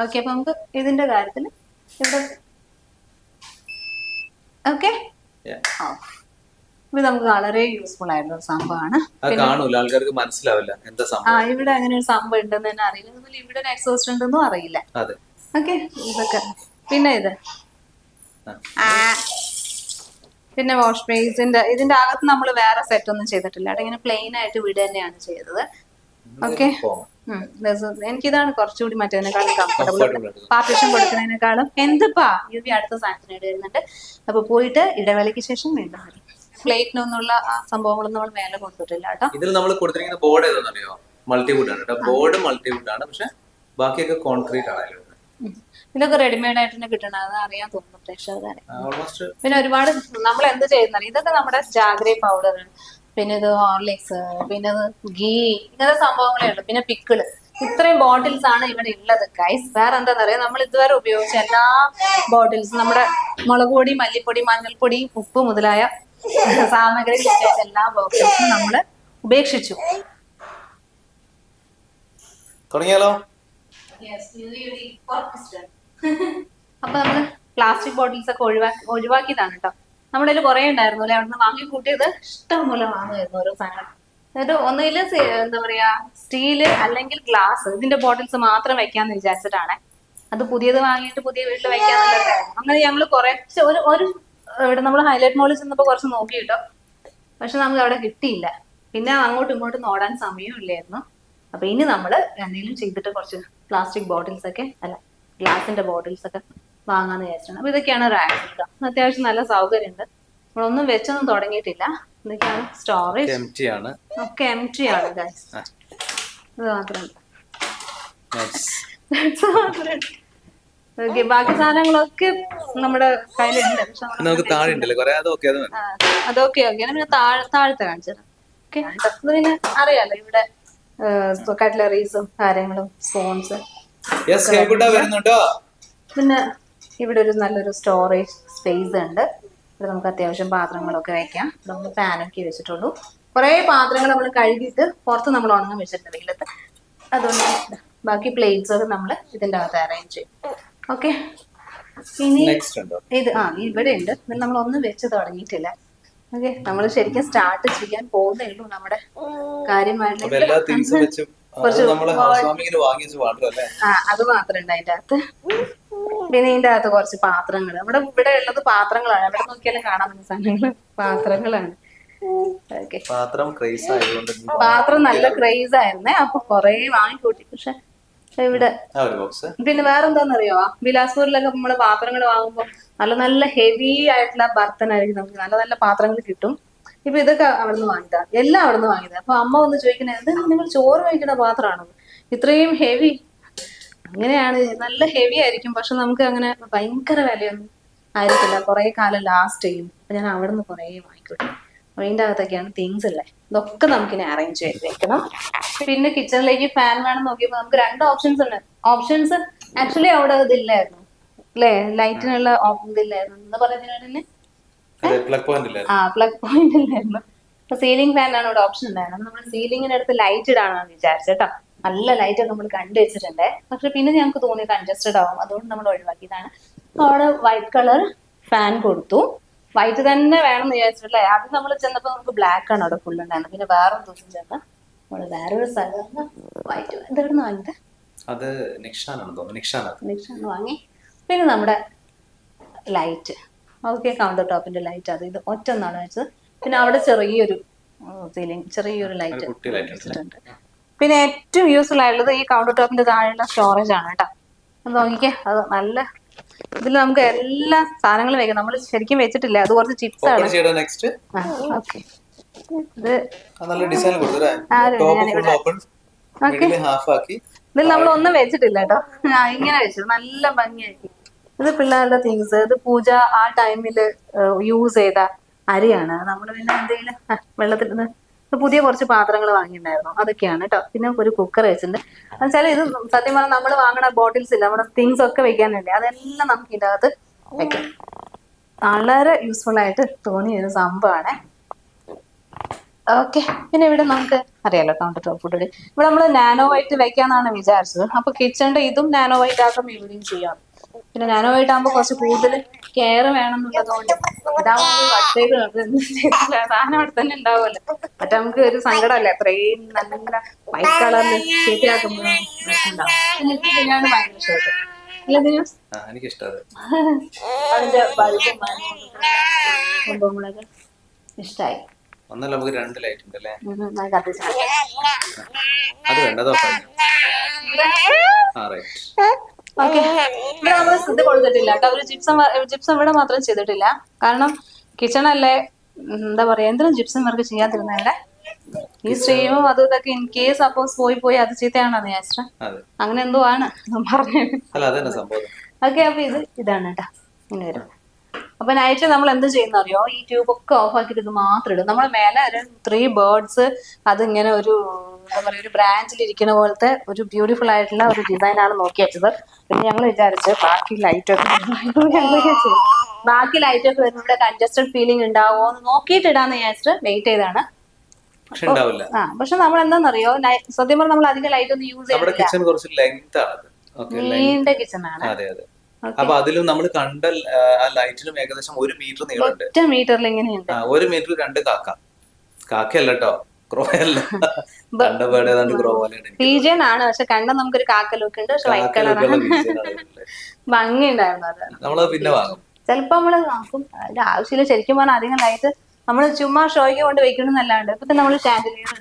ഓക്കെ, അപ്പൊ നമുക്ക് ഇതിന്റെ കാര്യത്തിൽ ഇവിടെ ഓക്കെ. ഇത് നമുക്ക് വളരെ യൂസ്ഫുൾ ആയിട്ടുള്ള ഒരു സംഭവമാണ്. ആൾക്കാർക്ക് മനസ്സിലാവില്ല എന്താ സംഭവം. ഇവിടെ അങ്ങനെ ഒരു സംഭവം ഉണ്ടെന്ന് തന്നെ അറിയില്ല. അതുപോലെ ഇവിടെ ഒരു എക്സോസ്റ്റ് ഉണ്ടെന്നും അറിയില്ല. ഓക്കെ, ഇതൊക്കെ. പിന്നെ പിന്നെ വാഷ് ബേസിന്റെ ഇതിന്റെ അകത്ത് നമ്മൾ വേറെ സെറ്റ് ഒന്നും ചെയ്തിട്ടില്ല. അവിടെ ഇങ്ങനെ പ്ലെയിൻ ആയിട്ട് വീട് തന്നെയാണ് ചെയ്തത്. ഓക്കെ, എനിക്കിതാണ് കുറച്ചുകൂടി മറ്റേതിനേക്കാളും കംഫർട്ടബിൾ. പാർട്ടീഷൻ കൊടുക്കുന്നതിനേക്കാളും എന്തിപ്പാ യുവി അടുത്ത സാധനത്തിനായിട്ട് വരുന്നുണ്ട്. അപ്പൊ പോയിട്ട് ഇടവേളയ്ക്ക് ശേഷം വീണ്ടും വരും. പ്ലേറ്റിനൊന്നുള്ള സംഭവങ്ങളൊന്നും നമ്മൾ മേലെ കൊടുത്തിട്ടില്ല കേട്ടോ. ഇതിൽ നമ്മൾ കൊടുത്തിരിക്കുന്ന ബോർഡ് ഏതാണെന്നറിയോ? മൾട്ടിവുഡ് ആണ് കേട്ടോ. ബോർഡ് മൾട്ടിവുഡ് ആണ്, പക്ഷെ ബാക്കിയൊക്കെ കോൺക്രീറ്റ് ആണ്. ഇതൊക്കെ റെഡിമെയ്ഡ് ആയിട്ട് തന്നെ കിട്ടണം, അത് അറിയാൻ തോന്നുന്നു പ്രേക്ഷകരെ. പിന്നെ ഒരുപാട് നമ്മൾ എന്ത് ചെയ്യുന്നത്, ഇതൊക്കെ നമ്മുടെ ജാഗ്രി പൗഡർ, പിന്നെ ഇത് ഹോർലിക്സ്, പിന്നെ ഇത് ഗീ, ഇങ്ങനത്തെ സംഭവങ്ങളേ ഉള്ളൂ. പിന്നെ പിക്കിള്, ഇത്രയും ബോട്ടിൽസ് ആണ് ഇവിടെ ഉള്ളത് ഗൈസ്. വേറെ എന്താണെന്ന് അറിയാം, നമ്മൾ ഇതുവരെ ഉപയോഗിച്ച എല്ലാ ബോട്ടിൽസും, നമ്മുടെ മുളക് പൊടി, മല്ലിപ്പൊടി, മഞ്ഞൾപ്പൊടി, ഉപ്പ് മുതലായ സാമഗ്രികൾ ഉപയോഗിച്ച എല്ലാ ബോട്ടിൽസും നമ്മൾ ഉപേക്ഷിച്ചു. തുടങ്ങിയാലോ? അപ്പൊ നമ്മള് പ്ലാസ്റ്റിക് ബോട്ടിൽസ് ഒക്കെ ഒഴിവാക്കിയതാണ് കേട്ടോ. നമ്മുടെ കയ്യിൽ കുറെ ഉണ്ടായിരുന്നു അല്ലെ, അവിടുന്ന് വാങ്ങി കൂട്ടിയത് ഇഷ്ടം പോലെ വാങ്ങുമായിരുന്നു ഓരോ സാധനങ്ങൾ. എന്നിട്ട് ഒന്നുകിൽ എന്താ പറയാ സ്റ്റീല് അല്ലെങ്കിൽ ഗ്ലാസ്, ഇതിന്റെ ബോട്ടിൽസ് മാത്രം വെക്കാന്ന് വിചാരിച്ചിട്ടാണ്. അത് പുതിയത് വാങ്ങിയിട്ട് പുതിയ വീട്ടിൽ വെക്കാന്നുള്ളതായിരുന്നു. അങ്ങനെ ഞങ്ങൾ കുറച്ച് ഒരു ഇവിടെ നമ്മൾ ഹൈലൈറ്റ് മോളിൽ ചെന്നപ്പോ കുറച്ച് നോക്കി കേട്ടോ, പക്ഷെ നമുക്ക് അവിടെ കിട്ടിയില്ല. പിന്നെ അങ്ങോട്ടും ഇങ്ങോട്ടും ഓടാൻ സമയവും ഇല്ലായിരുന്നു. അപ്പൊ ഇനി നമ്മൾ എന്തെങ്കിലും ചെയ്തിട്ട് കുറച്ച് പ്ലാസ്റ്റിക് ബോട്ടിൽസ് ഒക്കെ അല്ല ഗ്ലാസിന്റെ ബോട്ടിൽസ് ഒക്കെ വാങ്ങാന്ന് വിചാരിച്ചാണ്. അപ്പൊ ഇതൊക്കെയാണ് റാക്സ് കേട്ടോ. അത്യാവശ്യം നല്ല സൗകര്യമുണ്ട്. നമ്മളൊന്നും വെച്ചൊന്നും തുടങ്ങിയിട്ടില്ല. ഇതൊക്കെയാണ് സ്റ്റോറേജ്, ഒക്കെ എംറ്റി ആണ് ഗൈസ്. ഇത് മാത്രമല്ല, ബാക്കി സാധനങ്ങളൊക്കെ നമ്മുടെ കയ്യിലുണ്ട്. അതൊക്കെ പിന്നെ താഴത്തെ കാണിച്ചത് ഓക്കെ. പിന്നെ അറിയാലോ ഇവിടെ കട്ട്ലറീസും കാര്യങ്ങളും സ്പൂൺസ്. പിന്നെ ഇവിടെ ഒരു നല്ലൊരു സ്റ്റോറേജ് സ്പേസ് ഉണ്ട്. ഇവിടെ നമുക്ക് അത്യാവശ്യം പാത്രങ്ങളൊക്കെ വെക്കാം. നമ്മൾ പാനൊക്കെ വെച്ചിട്ടുള്ളൂ. കുറെ പാത്രങ്ങൾ നമ്മൾ കഴുകിയിട്ട് പുറത്ത് നമ്മൾ ഉണങ്ങാൻ വെച്ചിട്ടുണ്ട് വെയിലത്ത്. അതുകൊണ്ട് ബാക്കി പ്ലേറ്റ്സ് ഒക്കെ നമ്മൾ ഇതിന്റെ അകത്ത് അറേഞ്ച് ചെയ്യും. ഓക്കെ, ഇനി ഇത് ഇവിടെ ഉണ്ട്. ഇതിൽ നമ്മൾ ഒന്നും വെച്ച് തുടങ്ങിയിട്ടില്ല. ഓക്കെ, നമ്മൾ ശരിക്കും സ്റ്റാർട്ട് ചെയ്യാൻ പോകുന്നേ ഉള്ളൂ നമ്മുടെ കാര്യമായിട്ട്. അത് മാത്രമുണ്ട് അതിന്റെ അകത്ത്. പിന്നെ ഇതിന്റെ അകത്ത് കുറച്ച് പാത്രങ്ങൾ, ഇവിടെ ഉള്ളത് പാത്രങ്ങളാണ്. എവിടെ നോക്കിയാലും കാണാൻ പറ്റുന്ന സാധനങ്ങൾ പാത്രങ്ങളാണ്. ഓക്കെ, പാത്രം നല്ല ക്രേസ് ആയിരുന്നേ. അപ്പൊ കൊറേ വാങ്ങിക്കൂട്ടി. പക്ഷെ ഇവിടെ പിന്നെ വേറെന്താന്നറിയോ, ബിലാസ്പൂരിലൊക്കെ നമ്മള് പാത്രങ്ങൾ വാങ്ങുമ്പോൾ നല്ല നല്ല ഹെവി ആയിട്ടുള്ള ബർത്തനായിരിക്കും. നമുക്ക് നല്ല നല്ല പാത്രങ്ങൾ കിട്ടും. ഇപ്പൊ ഇതൊക്കെ അവിടുന്ന് വാങ്ങിയതാ, എല്ലാം അവിടുന്ന് വാങ്ങിയതാ. അപ്പൊ അമ്മ ഒന്ന് ചോദിക്കുന്നത്, നിങ്ങൾ ചോറ് കഴിക്കുന്ന പാത്രമാണോ ഇത്രയും ഹെവി? അങ്ങനെയാണ്, നല്ല ഹെവി ആയിരിക്കും. പക്ഷെ നമുക്ക് അങ്ങനെ ഭയങ്കര വിലയൊന്നും ആയിരിക്കില്ല, കുറെ കാലം ലാസ്റ്റ് ചെയ്യും. അപ്പൊ ഞാൻ അവിടുന്ന് കുറെ വാങ്ങിക്കോട്ടെ. അതിൻ്റെ അകത്തൊക്കെയാണ് തിങ്സ് ഉള്ളത്. ഇതൊക്കെ നമുക്കിനി അറേഞ്ച് ചെയ്ത് വെക്കണം. പിന്നെ കിച്ചണിലേക്ക് ഫാൻ വേണം നോക്കിയപ്പോൾ നമുക്ക് 2 ഓപ്ഷൻസ് ഉണ്ട്. ഓപ്ഷൻസ് ആക്ച്വലി അവിടെ ഇതില്ലായിരുന്നു അല്ലേ, ലൈറ്റിനുള്ള ഇതില്ലായിരുന്നു എന്ന് പറഞ്ഞതിന് പ്ലഗ് പോയിന്റ് ഇല്ലായിരുന്നു. അപ്പൊ സീലിംഗ് ഫാനാണ് ഇവിടെ ഓപ്ഷൻ ഉണ്ടായിരുന്നത്. നമ്മൾ സീലിംഗിനടുത്ത് ലൈറ്റ് ഇടാനാണ് വിചാരിച്ചത് കേട്ടോ. നല്ല ലൈറ്റ് ഒക്കെ നമ്മൾ കണ്ടു വെച്ചിട്ടുണ്ട്. പക്ഷെ പിന്നെ ഞങ്ങൾക്ക് തോന്നി കൺജസ്റ്റഡ് ആവും, അതുകൊണ്ട് നമ്മൾ ഒഴിവാക്കിയതാണ്. അവിടെ വൈറ്റ് കളർ ഫാൻ കൊടുത്തു. വൈറ്റ് തന്നെ വേണം എന്ന് വിചാരിച്ചിട്ടല്ലേ. ആദ്യം നമ്മൾ ചെന്നപ്പോ നമുക്ക് ബ്ലാക്ക് ആണ് അവിടെ ഫുൾ ഉണ്ടായിരുന്നത്. പിന്നെ വേറൊരു ദിവസം ചെന്ന് നമ്മള് വേറൊരു സ്ഥലം വൈറ്റ് എന്തെവിടുന്ന് വാങ്ങിയത്, നിക്ഷാണ് വാങ്ങി. പിന്നെ നമ്മുടെ ലൈറ്റ്, ഓക്കെ, കൗണ്ടർ ടോപ്പിന്റെ ലൈറ്റ്, അത് ഇത് ഒറ്റൊന്നാണ് വെച്ചത്. പിന്നെ അവിടെ ചെറിയൊരു സീലിംഗ്, ചെറിയൊരു ലൈറ്റ് വെച്ചിട്ടുണ്ട്. പിന്നെ ഏറ്റവും യൂസ്ഫുൾ ആയിട്ടുള്ളത് ഈ കൗണ്ടർ ടോപ്പിന്റെ താഴെയുള്ള സ്റ്റോറേജ് ആണ് കേട്ടോ. അത് നോക്കിക്കേ, അത് നല്ല ഇതിൽ നമുക്ക് എല്ലാ സാധനങ്ങളും വെക്കാം. നമ്മൾ ശരിക്കും വെച്ചിട്ടില്ല, അത് കുറച്ച് ചിപ്സ് ആണ്. ഇതിൽ നമ്മൾ ഒന്നും വെച്ചിട്ടില്ല കേട്ടോ, ഇങ്ങനെ വെച്ചു, നല്ല ഭംഗിയാക്കി. ഇത് പിള്ളേരുടെ തിങ്സ്, ഇത് പൂജ ആ ടൈമില് യൂസ് ചെയ്ത അരിയാണ്. നമ്മൾ പിന്നെ എന്തെങ്കിലും വെള്ളത്തിൽ പുതിയ കുറച്ച് പാത്രങ്ങൾ വാങ്ങിയിട്ടുണ്ടായിരുന്നു, അതൊക്കെയാണ് കേട്ടോ. പിന്നെ ഒരു കുക്കർ വെച്ചിട്ടുണ്ട്. എന്നുവെച്ചാൽ ഇത് സത്യം പറഞ്ഞാൽ നമ്മൾ വാങ്ങുന്ന ബോട്ടിൽസ് ഇല്ല, നമ്മുടെ തിങ്സ് ഒക്കെ വെക്കാനുണ്ട്, അതെല്ലാം നമുക്ക് ഇതിൻ്റെ അകത്ത് വെക്കാം. വളരെ യൂസ്ഫുൾ ആയിട്ട് തോന്നിയ ഒരു സംഭവമാണ്. ഓക്കെ, പിന്നെ ഇവിടെ നമുക്ക് അറിയാലോ കൗണ്ടർ ടോപ്പ് ഫുഡ്. ഇവിടെ നമ്മൾ നാനോ വൈറ്റ് വെക്കാന്നാണ് വിചാരിച്ചത്. അപ്പൊ കിച്ചണിന്റെ ഇതും നാനോ വൈറ്റ് ആക്കുമ്പോൾ ഇവിടെയും ചെയ്യാം. പിന്നെ നാനോ വൈറ്റ് ആകുമ്പോൾ കുറച്ച് കൂടുതൽ കെയർ വേണം എന്നുള്ളതുകൊണ്ട് സാധനം അവിടെ തന്നെ ഉണ്ടാവുമല്ലോ. മറ്റേ നമുക്ക് ഒരു സങ്കടമല്ലേ, അത്രയും നല്ല വൈറ്റ് കളറിൽ ശരിയാക്കുമ്പോഴാണ് പ്രശ്നം ഉണ്ടാവും. എനിക്ക് ബിരിയാണി ഭയങ്കര ഇഷ്ടപ്പെട്ടു. എനിക്കിഷ്ടം അതിന്റെ ബൾബും സംഭവങ്ങളൊക്കെ ഇഷ്ടായി. ഒന്നല്ല നമുക്ക് 2 ലൈറ്റ് ഉണ്ട് അല്ലേ? അത് കത്തിച്ചു. അത് വേണ്ട, അതോ ഓക്കെ, ഇവിടെ നമ്മൾ ഇത് കൊടുത്തിട്ടില്ല കേട്ടോ. ഒരു ജിപ്സം ഇവിടെ മാത്രം ചെയ്തിട്ടില്ല. കാരണം കിച്ചണല്ലേ, എന്താ പറയാ, എന്തിനും ജിപ്സം വർക്ക് ചെയ്യാതിരുന്നല്ലേ. ഈ സ്ട്രീമും അതും ഇതൊക്കെ ഇൻ കേസ് സപ്പോസ് പോയി അത് ചീത്തയാണോ വിചാരിച്ച അങ്ങനെ എന്തോ ആണ് പറഞ്ഞു. ഓക്കെ, അപ്പൊ ഇതാണ് കേട്ടോ, ഇങ്ങനെ വരും. അപ്പൊ നൈറ്റ് നമ്മൾ എന്ത് ചെയ്യുന്ന അറിയോ, ഈ ട്യൂബ് ഒക്കെ ഓഫ് ആക്കിയിട്ട് ഇത് മാത്രം ഇടും. നമ്മൾ മേലെ ഒരു 3 ബേർഡ്സ് അതിങ്ങനെ ഒരു എന്താ പറയാ, ഒരു ബ്രാഞ്ചിൽ ഇരിക്കുന്ന പോലത്തെ ഒരു ബ്യൂട്ടിഫുൾ ആയിട്ടുള്ള ഒരു ഡിസൈൻ ആണ് നോക്കി വെച്ചത്. പിന്നെ ഞങ്ങൾ വിചാരിച്ച് ബാക്കി ലൈറ്റ് ഒക്കെ വരുമ്പോൾ ഇവിടെ കൺജസ്റ്റഡ് ഫീലിംഗ് ഉണ്ടാവോ എന്ന് നോക്കിയിട്ട് ഇടാന്ന് വിചാരിച്ചിട്ട് വെയിറ്റ് ചെയ്താണ്. പക്ഷെ നമ്മൾ എന്താണെന്നറിയോ, സത്യം പറഞ്ഞാൽ നമ്മൾ അധികം ലൈറ്റ് ഒന്നും യൂസ് ചെയ്യുന്നില്ല. നീണ്ട കിച്ചൺ ആണ്. അപ്പൊ അതിലും നമ്മൾ കണ്ട ലൈറ്റിലും ഏകദേശം 1 മീറ്റർ നീളമുണ്ട്. 1 മീറ്ററിൽ ഇങ്ങനെയുണ്ട്. 1 മീറ്റർ 2 കാക്കയല്ല കേട്ടോ, ക്രോയല്ല. പീജിയൻ ആണ്, പക്ഷെ കണ്ട നമുക്കൊരു കാക്കലൊക്കെ ഉണ്ട്. പക്ഷെ വൈറ്റ് കളറാണ്, ഭംഗി ഉണ്ടായിരുന്നു. അത് നമ്മളത് പിന്നെ വാങ്ങും. ചിലപ്പോ നമ്മള് നോക്കും, അതിന്റെ ആവശ്യമില്ല. ശരിക്കും പറഞ്ഞാൽ അധികം ലൈറ്റ് നമ്മൾ ചുമ്മാ ഷോയ്ക്ക് കൊണ്ട് വെക്കണമെന്നല്ലാണ്ട് ഇപ്പൊ നമ്മൾ ഷാൻഡിലിയർ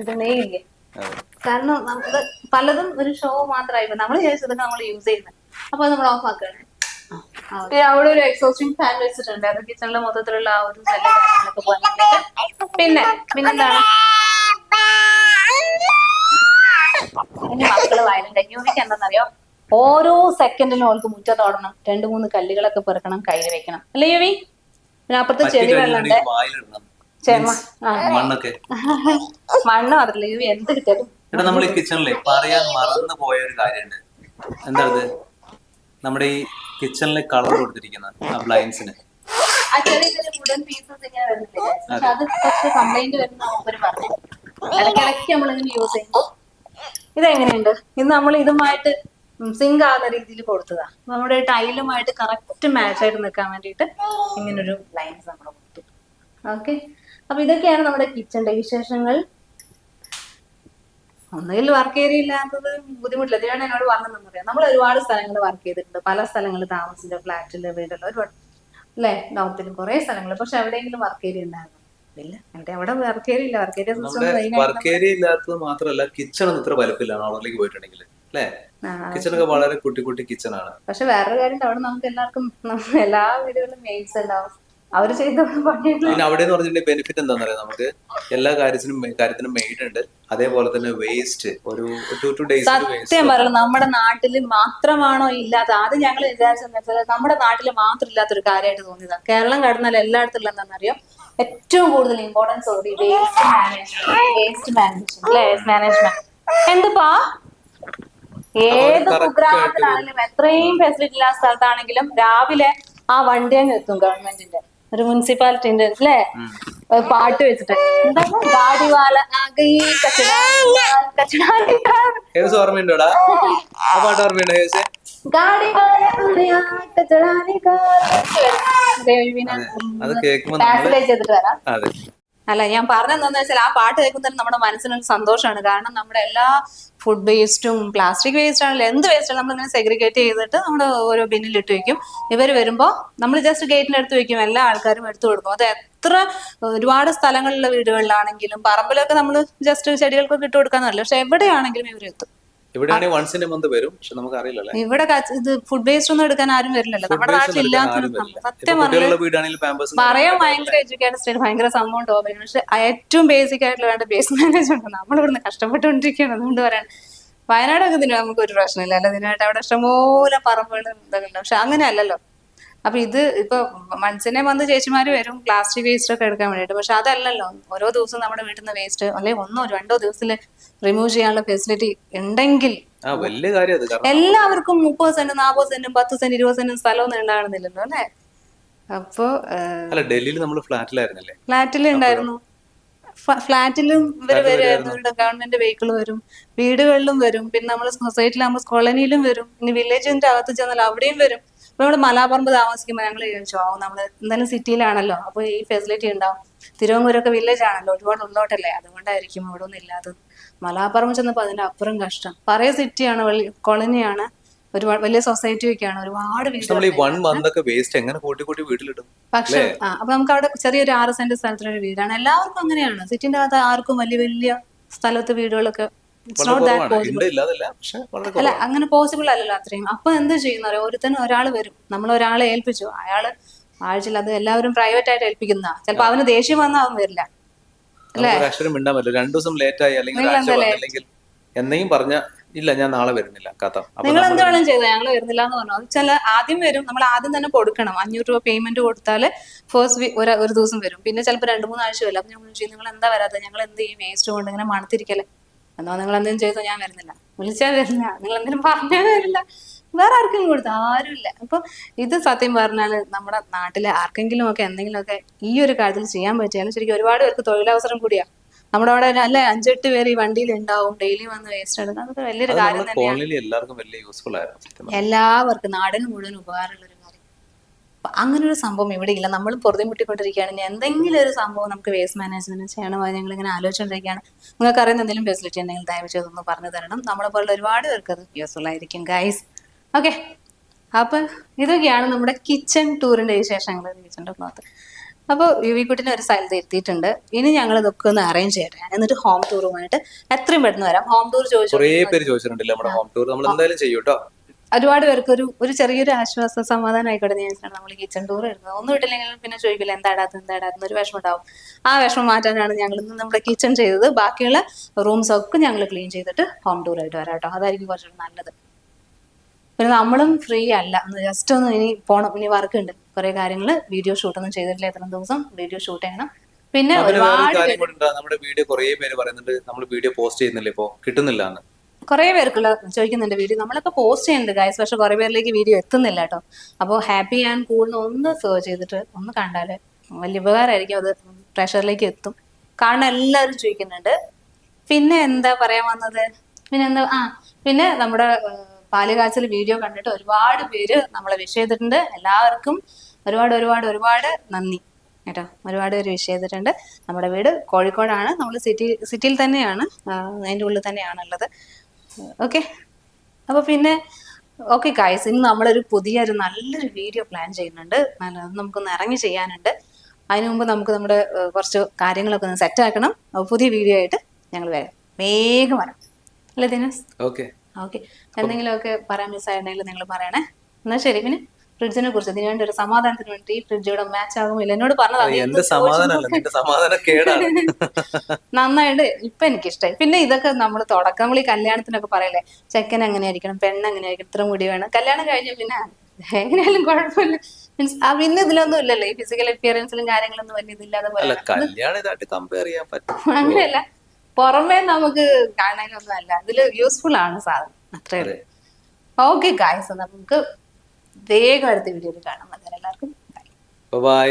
ഇടുന്നേ ഇല്ലേ. കാരണം നമുക്ക് പലതും ഒരു ഷോ മാത്രമായി നമ്മൾ വിചാരിച്ചതൊക്കെ നമ്മൾ യൂസ് ചെയ്യുന്നത്. അപ്പൊ നമ്മൾ ഓഫ് ആക്കുകയാണ്. അവിടെ ഒരു എക്സോസ്റ്റിംഗ് ഫാൻ വെച്ചിട്ടുണ്ട്. അത് കിച്ചണിലെ മൊത്തത്തിലുള്ള ആ ഒരു കാര്യങ്ങളൊക്കെ പോകാനായിട്ട്. പിന്നെന്താണ് മക്കള് വയലുണ്ട്. യൂവിക്ക് എന്താണെന്നറിയോ, ഓരോ സെക്കൻഡിലും അവൾക്ക് മുറ്റത്തോടണം, 2-3 കല്ലുകളൊക്കെ പെറുക്കണം, കയ്യിൽ വെക്കണം അല്ലേ യൂവി? പിന്നെ അപ്പുറത്ത് ചെടി വെള്ളമുണ്ട്, മണ്ണ് മാത്രല്ല യൂവി എന്ത് കിട്ടിയാലും. നമ്മൾ ഈ കിച്ചണിലെ പറയാൻ മറന്നു പോയ ഒരു കാര്യമുണ്ട്. എന്താ നമ്മുടെ ഈ കിച്ചണിലെ കളർ കൊടുത്തിരിക്കുന്ന ബ്ലൈൻഡ്സിന് ഇടയ്ക്കിടയ്ക്ക് നമ്മളിങ്ങനെ യൂസ് ചെയ്യുമ്പോൾ ഇതെങ്ങനെയുണ്ട്, ഇത് നമ്മൾ ഇതുമായിട്ട് സിങ്ക് ആകുന്ന രീതിയിൽ കൊടുത്തതാ. നമ്മുടെ ടൈലുമായിട്ട് കറക്റ്റ് മാച്ച് ആയിട്ട് നിൽക്കാൻ വേണ്ടിയിട്ട് ഇങ്ങനൊരു ലൈൻസ് നമ്മൾ കൊടുത്തു. ഓക്കെ, അപ്പൊ ഇതൊക്കെയാണ് നമ്മുടെ കിച്ചണിന്റെ വിശേഷങ്ങൾ. ഒന്നുകിൽ വർക്ക് ഏരിയ ഇല്ലാത്തത് ബുദ്ധിമുട്ടില്ല. ഇതിനാണ് എന്നോട് പറഞ്ഞതെന്ന് പറയാം. നമ്മൾ ഒരുപാട് സ്ഥലങ്ങൾ വർക്ക് ചെയ്തിട്ടുണ്ട്, പല സ്ഥലങ്ങളിൽ താമസിച്ച ഫ്ലാറ്റില് വീടുള്ള ഒരുപാട് അല്ലെ, നോർത്തിലും കുറെ സ്ഥലങ്ങൾ. പക്ഷെ എവിടെയെങ്കിലും വർക്ക് ഏരിയ ഉണ്ടായിരുന്നു ഇല്ല. എന്റെ അവിടെ വർക്ക് ഏരിയ ഇല്ല. വർക്ക് ഏരിയ ഇല്ലാത്തത് മാത്രമല്ല, കിച്ചൺ ഇത്ര വലുപ്പില്ല നോർമലിലേക്ക് പോയിട്ടുണ്ടെങ്കിൽ അല്ലെ. കിച്ചണൊക്കെ വളരെ കുട്ടി കിച്ചൺ ആണ്. പക്ഷെ വേറൊരു കാര്യം, അവിടെ നമുക്ക് എല്ലാവർക്കും എല്ലാ വീടുകളിലും മെയ്ഡ്സ് ഉണ്ടാവും. അവര് ചെയ്ത പിന്നെ അവിടെ പറഞ്ഞിട്ടുണ്ടെങ്കിൽ ബെനിഫിറ്റ് എന്താണെന്ന് പറയാം, നമുക്ക് എല്ലാ കാര്യത്തിനും മെയ്ഡ് ഉണ്ട്. അതേപോലെ തന്നെ വേസ്റ്റ് ഒരു 2 days സത്യം പറയുന്നത് നമ്മുടെ നാട്ടിൽ മാത്രമാണോ ഇല്ലാത്ത, ആദ്യം ഞങ്ങൾ വിചാരിച്ചെന്ന് നമ്മുടെ നാട്ടിൽ മാത്രം ഇല്ലാത്തൊരു കാര്യമായിട്ട് തോന്നിയതാണ്. കേരളം കടന്നാൽ എല്ലായിടത്തും എന്താണെന്നറിയോ, ഏറ്റവും കൂടുതൽ ഇമ്പോർട്ടൻസ് കൊടുക്കും വേസ്റ്റ് മാനേജ്മെന്റ്. എന്തിപ്പാ ഏത് കുഗ്രാമത്തിലാണെങ്കിലും എത്രയും ഫെസിലിറ്റി ഇല്ലാത്ത സ്ഥലത്താണെങ്കിലും രാവിലെ ആ വണ്ടി അങ്ങ് എത്തും. ഗവൺമെന്റിന്റെ ഒരു മുനിസിപ്പാലിറ്റിന്റെ അല്ലേ, പാട്ട് വെച്ചിട്ട് എന്താണ് ഗാഡിവാല ചെയ്തിട്ട് വരാം. അല്ല, ഞാൻ പറഞ്ഞെന്താന്ന് വെച്ചാൽ ആ പാട്ട് കേൾക്കുമ്പോൾ തന്നെ നമ്മുടെ മനസ്സിനൊരു സന്തോഷമാണ്. കാരണം നമ്മുടെ എല്ലാ ഫുഡ് വേസ്റ്റും പ്ലാസ്റ്റിക് വേസ്റ്റ് ആണല്ലോ, എന്ത് വേസ്റ്റ് ആണ് നമ്മളിങ്ങനെ സെഗ്രിഗേറ്റ് ചെയ്തിട്ട് നമ്മുടെ ഓരോ ബിന്നിലിട്ട് വെക്കും. ഇവർ വരുമ്പോൾ നമ്മൾ ജസ്റ്റ് ഗേറ്റിന്റെ അടുത്ത് വെക്കും, എല്ലാ ആൾക്കാരും എടുത്തു കൊടുക്കും. അത് എത്ര ഒരുപാട് സ്ഥലങ്ങളിലുള്ള വീടുകളിലാണെങ്കിലും പറമ്പിലൊക്കെ നമ്മൾ ജസ്റ്റ് ചെടികൾക്കൊക്കെ ഇട്ട് കൊടുക്കാന്നല്ല, പക്ഷെ എവിടെയാണെങ്കിലും ഇവരെത്തും. ഇവിടെ ഇത് ഫുഡ് വേസ്റ്റ് ഒന്നും എടുക്കാൻ ആരും വരില്ലല്ലോ, നമ്മുടെ നാട്ടിലില്ലാത്ത. സത്യം പറയാൻ ഭയങ്കര എഡ്യൂക്കേറ്റഡ് സ്റ്റേറ്റ്, ഭയങ്കര സംഭവം ടോപ്പിക്. പക്ഷെ ഏറ്റവും ബേസിക് ആയിട്ടുള്ള വേണ്ട ബേസ് മാനേജ്മെന്റ് നമ്മൾ ഇവിടുന്ന് കഷ്ടപ്പെട്ടുകൊണ്ടിരിക്കുകയാണ്. അതുകൊണ്ട് പറയാൻ വയനാടൊക്കെ ഇതിന് നമുക്ക് ഒരു പ്രശ്നമില്ല അല്ല, ഇതിനായിട്ട് അവിടെ ഇഷ്ടംപോലെ പറമ്പുകളും ഇതൊക്കെ ഉണ്ട്. പക്ഷെ അങ്ങനെ അല്ലല്ലോ. അപ്പൊ ഇത് ഇപ്പൊ മനുഷ്യനെ വന്ന് ചേച്ചിമാര് വരും പ്ലാസ്റ്റിക് വേസ്റ്റ് ഒക്കെ എടുക്കാൻ വേണ്ടിട്ട്. പക്ഷെ അതല്ലല്ലോ, ഓരോ ദിവസം നമ്മുടെ വീട്ടിൽ നിന്ന് വേസ്റ്റ് അല്ലെങ്കിൽ 1-2 ദിവസത്തിൽ റിമൂവ് ചെയ്യാനുള്ള ഫെസിലിറ്റി ഉണ്ടെങ്കിൽ എല്ലാവർക്കും 30 സെന്റ് 40 സെന്റും 10 സെന്റ് 20 സെന്റും സ്ഥലമൊന്നും ഉണ്ടാകണമെന്നില്ലല്ലോ അല്ലെ. അപ്പൊ ഫ്ലാറ്റിൽ ഉണ്ടായിരുന്നു. ഫ്ലാറ്റിലും ഇവര് വരുമായിരുന്നു. ഗവൺമെന്റ് വെഹിക്കിൾ വരും, വീടുകളിലും വരും, പിന്നെ നമ്മൾ സൊസൈറ്റിയിലാകുമ്പോൾ കോളനിയിലും വരും, പിന്നെ വില്ലേജിന്റെ അകത്ത് ചെന്നാൽ അവിടെയും വരും. ഇപ്പൊ നമ്മള് മലാപ്പറമ്പ് താമസിക്കുമ്പോൾ ഞങ്ങൾ ചോദിച്ചു, നമ്മള് എന്തായാലും സിറ്റിയിലാണല്ലോ, അപ്പൊ ഈ ഫെസിലിറ്റി ഉണ്ടാവും. തിരുവനന്തപുരമൊക്കെ വില്ലേജ് ആണല്ലോ, ഒരുപാട് ഉള്ളോട്ടല്ലേ, അതുകൊണ്ടായിരിക്കും ഇവിടെ ഒന്നും ഇല്ലാത്തത്. മലാപ്പറമ്പ് ചെന്നപ്പോ അതിന്റെ അപ്പുറം കഷ്ടം. പറയ സിറ്റിയാണ്, കോളനിയാണ്, ഒരുപാട് വലിയ സൊസൈറ്റി ഒക്കെയാണ്, ഒരുപാട് നമ്മൾ ഈ വീടുകൾ. 1 month ഒക്കെ വേസ്റ്റ് എങ്ങനെ കൂട്ടി കൂട്ടി വീട്ടിലിടും? പക്ഷെ അപ്പൊ നമുക്ക് അവിടെ ചെറിയൊരു 6 സെന്റ് സ്ഥലത്തിലൊരു വീടാണ്. എല്ലാവർക്കും അങ്ങനെയാണ്. സിറ്റിന്റെ അകത്ത് ആർക്കും വലിയ വലിയ സ്ഥലത്ത് വീടുകളൊക്കെ ഇറ്റ്സ് നോട്ട് ദാറ്റ് പോസിബിൾ. അല്ല, അങ്ങനെ പോസിബിൾ അല്ലല്ലോ അത്രയും. അപ്പൊ എന്ത് ചെയ്യുന്ന ഒരുത്തന് ഒരാൾ വരും, നമ്മൾ ഒരാളെ ഏൽപ്പിച്ചു, അയാള് ആഴ്ചയിൽ, അത് എല്ലാവരും പ്രൈവറ്റ് ആയിട്ട് ഏൽപ്പിക്കുന്ന, ചിലപ്പോ അവന് ദേഷ്യം വന്നാൽ അവൻ വരില്ല. അല്ലേ? അക്ഷരം മിണ്ടാൻ പറ്റില്ല. 2 ദിവസം ലേറ്റ് ആയി അല്ലെങ്കിൽ എന്തെങ്കിലും പറഞ്ഞ ഇല്ല ഞാൻ നാളെ വരുന്നില്ല കഥ. നിങ്ങൾ എന്ത് വേണം ചെയ്തോ, ഞങ്ങൾ വരുന്നില്ല എന്ന് പറഞ്ഞു. ചില ആദ്യം വരും, നമ്മൾ ആദ്യം തന്നെ കൊടുക്കണം. 500 രൂപ പേയ്മെന്റ് കൊടുത്താൽ ഫസ്റ്റ് ഒരു ദിവസം വരും. പിന്നെ ചിലപ്പോൾ 2-3 ആഴ്ച വരും. അപ്പൊ നമ്മൾ ചെയ്യും, നിങ്ങൾ എന്താ വരാതെ, ഞങ്ങൾ എന്ത് ചെയ്യും, വേസ്റ്റ് കൊണ്ട് ഇങ്ങനെ മണത്തിരിക്കല്ലേ, എന്നോ നിങ്ങൾ എന്തെങ്കിലും ചെയ്തോ, ഞാൻ വരുന്നില്ല, വിളിച്ചാൽ വരില്ല, നിങ്ങൾ എന്തെങ്കിലും പറഞ്ഞാൽ വരില്ല, വേറെ ആർക്കെങ്കിലും കൊടുത്ത ആരുമില്ല. അപ്പൊ ഇത് സത്യം പറഞ്ഞാൽ നമ്മുടെ നാട്ടിലെ ആർക്കെങ്കിലും ഒക്കെ എന്തെങ്കിലുമൊക്കെ ഈ ഒരു കാര്യത്തിൽ ചെയ്യാൻ പറ്റിയാൽ ശരിക്കും ഒരുപാട് പേർക്ക് തൊഴിലവസരം കൂടിയാ. നമ്മുടെ അവിടെ അല്ലെ 5-8 പേര് ഈ വണ്ടിയിൽ ഉണ്ടാവും, ഡെയിലി വന്ന് വേസ്റ്റ് എടുക്കുക, അതൊക്കെ വലിയൊരു കാര്യം തന്നെയാണ്. എല്ലാവർക്കും നാടിന് മുഴുവൻ ഉപകാരമുള്ള ഒരു കാര്യം. അങ്ങനെ ഒരു സംഭവം ഇവിടെ ഇല്ല. നമ്മൾ പൊറുതിമുട്ടിക്കൊണ്ടിരിക്കുകയാണ്. ഇനി എന്തെങ്കിലും ഒരു സംഭവം നമുക്ക് വേസ്റ്റ് മാനേജ്മെന്റ് ചെയ്യണോ, ഞങ്ങൾ ഇങ്ങനെ ആലോചിച്ചുകൊണ്ടിരിക്കുകയാണ്. നിങ്ങൾക്ക് അറിയുന്ന എന്തെങ്കിലും ഫെസിലിറ്റി ഉണ്ടെങ്കിൽ ദയവ് ചെയ്തൊന്ന് പറഞ്ഞു തരണം. നമ്മളെ പോലുള്ള ഒരുപാട് പേർക്ക് അത് യൂസ്ഫുൾ ആയിരിക്കും ഗൈസ്. ഓക്കെ, അപ്പൊ ഇതൊക്കെയാണ് നമ്മുടെ കിച്ചൺ ടൂറിന്റെ വിശേഷങ്ങൾ. കിച്ചൻ്റെ ഭാഗത്ത് അപ്പോൾ യുവിക്കുട്ടിനെ ഒരു സ്ഥലത്ത് എത്തിയിട്ടുണ്ട്. ഇനി ഞങ്ങൾ ഇതൊക്കെ ഒന്ന് അറേഞ്ച് ചെയ്യട്ടെ, എന്നിട്ട് ഹോം ടൂറുമായിട്ട് എത്രയും പെട്ടെന്ന് വരാം. ഹോം ടൂർ ഒരുപാട് പേർക്ക് ഒരു ചെറിയൊരു ആശ്വാസ സമാധാനം ആയിക്കോട്ടെ എന്ന് വെച്ചിട്ടാണ് നമ്മൾ കിച്ചൺ ടൂർ എടുക്കുന്നത്. ഒന്നും ഇട്ടില്ലെങ്കിൽ പിന്നെ ചോദിക്കില്ല എന്താടാത്ത ഒരു വിഷമം ഉണ്ടാവും. ആ വിഷമം മാറ്റാനാണ് ഞങ്ങൾ ഇന്ന് നമ്മുടെ കിച്ചൺ ചെയ്തത്. ബാക്കിയുള്ള റൂംസ് ഒക്കെ ഞങ്ങൾ ക്ലീൻ ചെയ്തിട്ട് ഹോം ടൂർ ആയിട്ട് വരാം കേട്ടോ. അതായിരിക്കും കുറച്ചുകൂടി നല്ലത്. പിന്നെ നമ്മളും ഫ്രീ അല്ല, ജസ്റ്റ് ഒന്ന് ഇനി പോണം, ഇനി വർക്ക് ഉണ്ട്, കുറെ കാര്യങ്ങള്. വീഡിയോ ഷൂട്ടൊന്നും ചെയ്തിട്ടില്ല, എത്ര ദിവസം വീഡിയോ ഷൂട്ട് ചെയ്യണം. പിന്നെ ഒരുപാട് നമ്മുടെ വീഡിയോ കുറെ പേര് പറയുന്നുണ്ട്, നമ്മൾ വീഡിയോ പോസ്റ്റ് ചെയ്യുന്നില്ല, ഇപ്പോ കിട്ടുന്നില്ല. കുറെ പേർക്കുള്ള ചോദിക്കുന്നുണ്ട് വീഡിയോ, നമ്മളൊക്കെ പോസ്റ്റ് ചെയ്യുന്നുണ്ട് ഗൈസ്, പക്ഷെ കുറെ പേരിലേക്ക് വീഡിയോ എത്തുന്നില്ല കേട്ടോ. അപ്പോൾ ഹാപ്പി ആൻഡ് കൂൾ ഒന്ന് സെർച്ച് ചെയ്തിട്ട് ഒന്ന് കണ്ടാല് വലിയ ഉപകാരമായിരിക്കും. അത് പ്രഷറിലേക്ക് എത്തും, കാരണം എല്ലാവരും ചോദിക്കുന്നുണ്ട്. പിന്നെ എന്താ പറയാൻ വന്നത്, പിന്നെ നമ്മുടെ പാലുകാച്ചൽ വീഡിയോ കണ്ടിട്ട് ഒരുപാട് പേര് നമ്മളെ വിഷ് ചെയ്തിട്ടുണ്ട്. എല്ലാവർക്കും ഒരുപാട് ഒരുപാട് ഒരുപാട് നന്ദി കേട്ടോ. ഒരുപാട് പേര് വിഷ് ചെയ്തിട്ടുണ്ട്. നമ്മുടെ വീട് കോഴിക്കോടാണ്, നമ്മൾ സിറ്റിയിൽ തന്നെയാണ്, അതിൻ്റെ ഉള്ളിൽ തന്നെയാണുള്ളത്. ഓക്കെ, അപ്പോൾ പിന്നെ ഓക്കെ ഗൈസ്, ഇന്ന് നമ്മളൊരു നല്ലൊരു വീഡിയോ പ്ലാൻ ചെയ്യുന്നുണ്ട്. നമുക്കൊന്ന് ഇറങ്ങി ചെയ്യാനുണ്ട്. അതിനു മുമ്പ് നമുക്ക് നമ്മുടെ കുറച്ച് കാര്യങ്ങളൊക്കെ ഒന്ന് സെറ്റ് ആക്കണം. പുതിയ വീഡിയോ ആയിട്ട് ഞങ്ങൾ വേഗം വരാം, അല്ലേ ദിനേശ്? ഓക്കെ, എന്തെങ്കിലുമൊക്കെ പറയാൻ മിസ്സായിട്ടുണ്ടെങ്കിൽ നിങ്ങൾ പറയണേ. എന്നാൽ ശരി. പിന്നെ ഫ്രിഡ്ജിനെ കുറിച്ച് ഇതിനു വേണ്ടി ഒരു സമാധാനത്തിന് വേണ്ടി ഫ്രിഡ്ജോടെ മാച്ച് ആകുമില്ല എന്നോട് പറഞ്ഞതാണ്. നന്നായിട്ട് ഇപ്പൊ എനിക്കിഷ്ടായി. പിന്നെ ഇതൊക്കെ നമ്മൾ തുടക്കം ഈ കല്യാണത്തിനൊക്കെ പറയല്ലേ, ചെക്കൻ എങ്ങനെ ആയിരിക്കണം, പെണ്ണ് എങ്ങനെ ആയിരിക്കണം, ഇത്ര മുടി വേണം. കല്യാണം കഴിഞ്ഞ പിന്നെ എങ്ങനെയാലും കുഴപ്പമില്ല. മീൻസ് പിന്നെ ഇതിലൊന്നും ഇല്ലല്ലോ, ഈ ഫിസിക്കൽ അപ്പിയറൻസിലും കാര്യങ്ങളൊന്നും വലിയ ഇതില്ലാതെ അങ്ങനെയല്ല. പുറമേ നമുക്ക് കാണാനൊന്നും അല്ല, ഇതില് യൂസ്ഫുൾ ആണ് സാധനം, അത്രേ ഉള്ളൂ. ഓക്കെ ഗായ്സ്, നമുക്ക് വേഗം അടുത്ത വീഡിയോയിൽ കാണാം. എല്ലാവർക്കും ബൈ.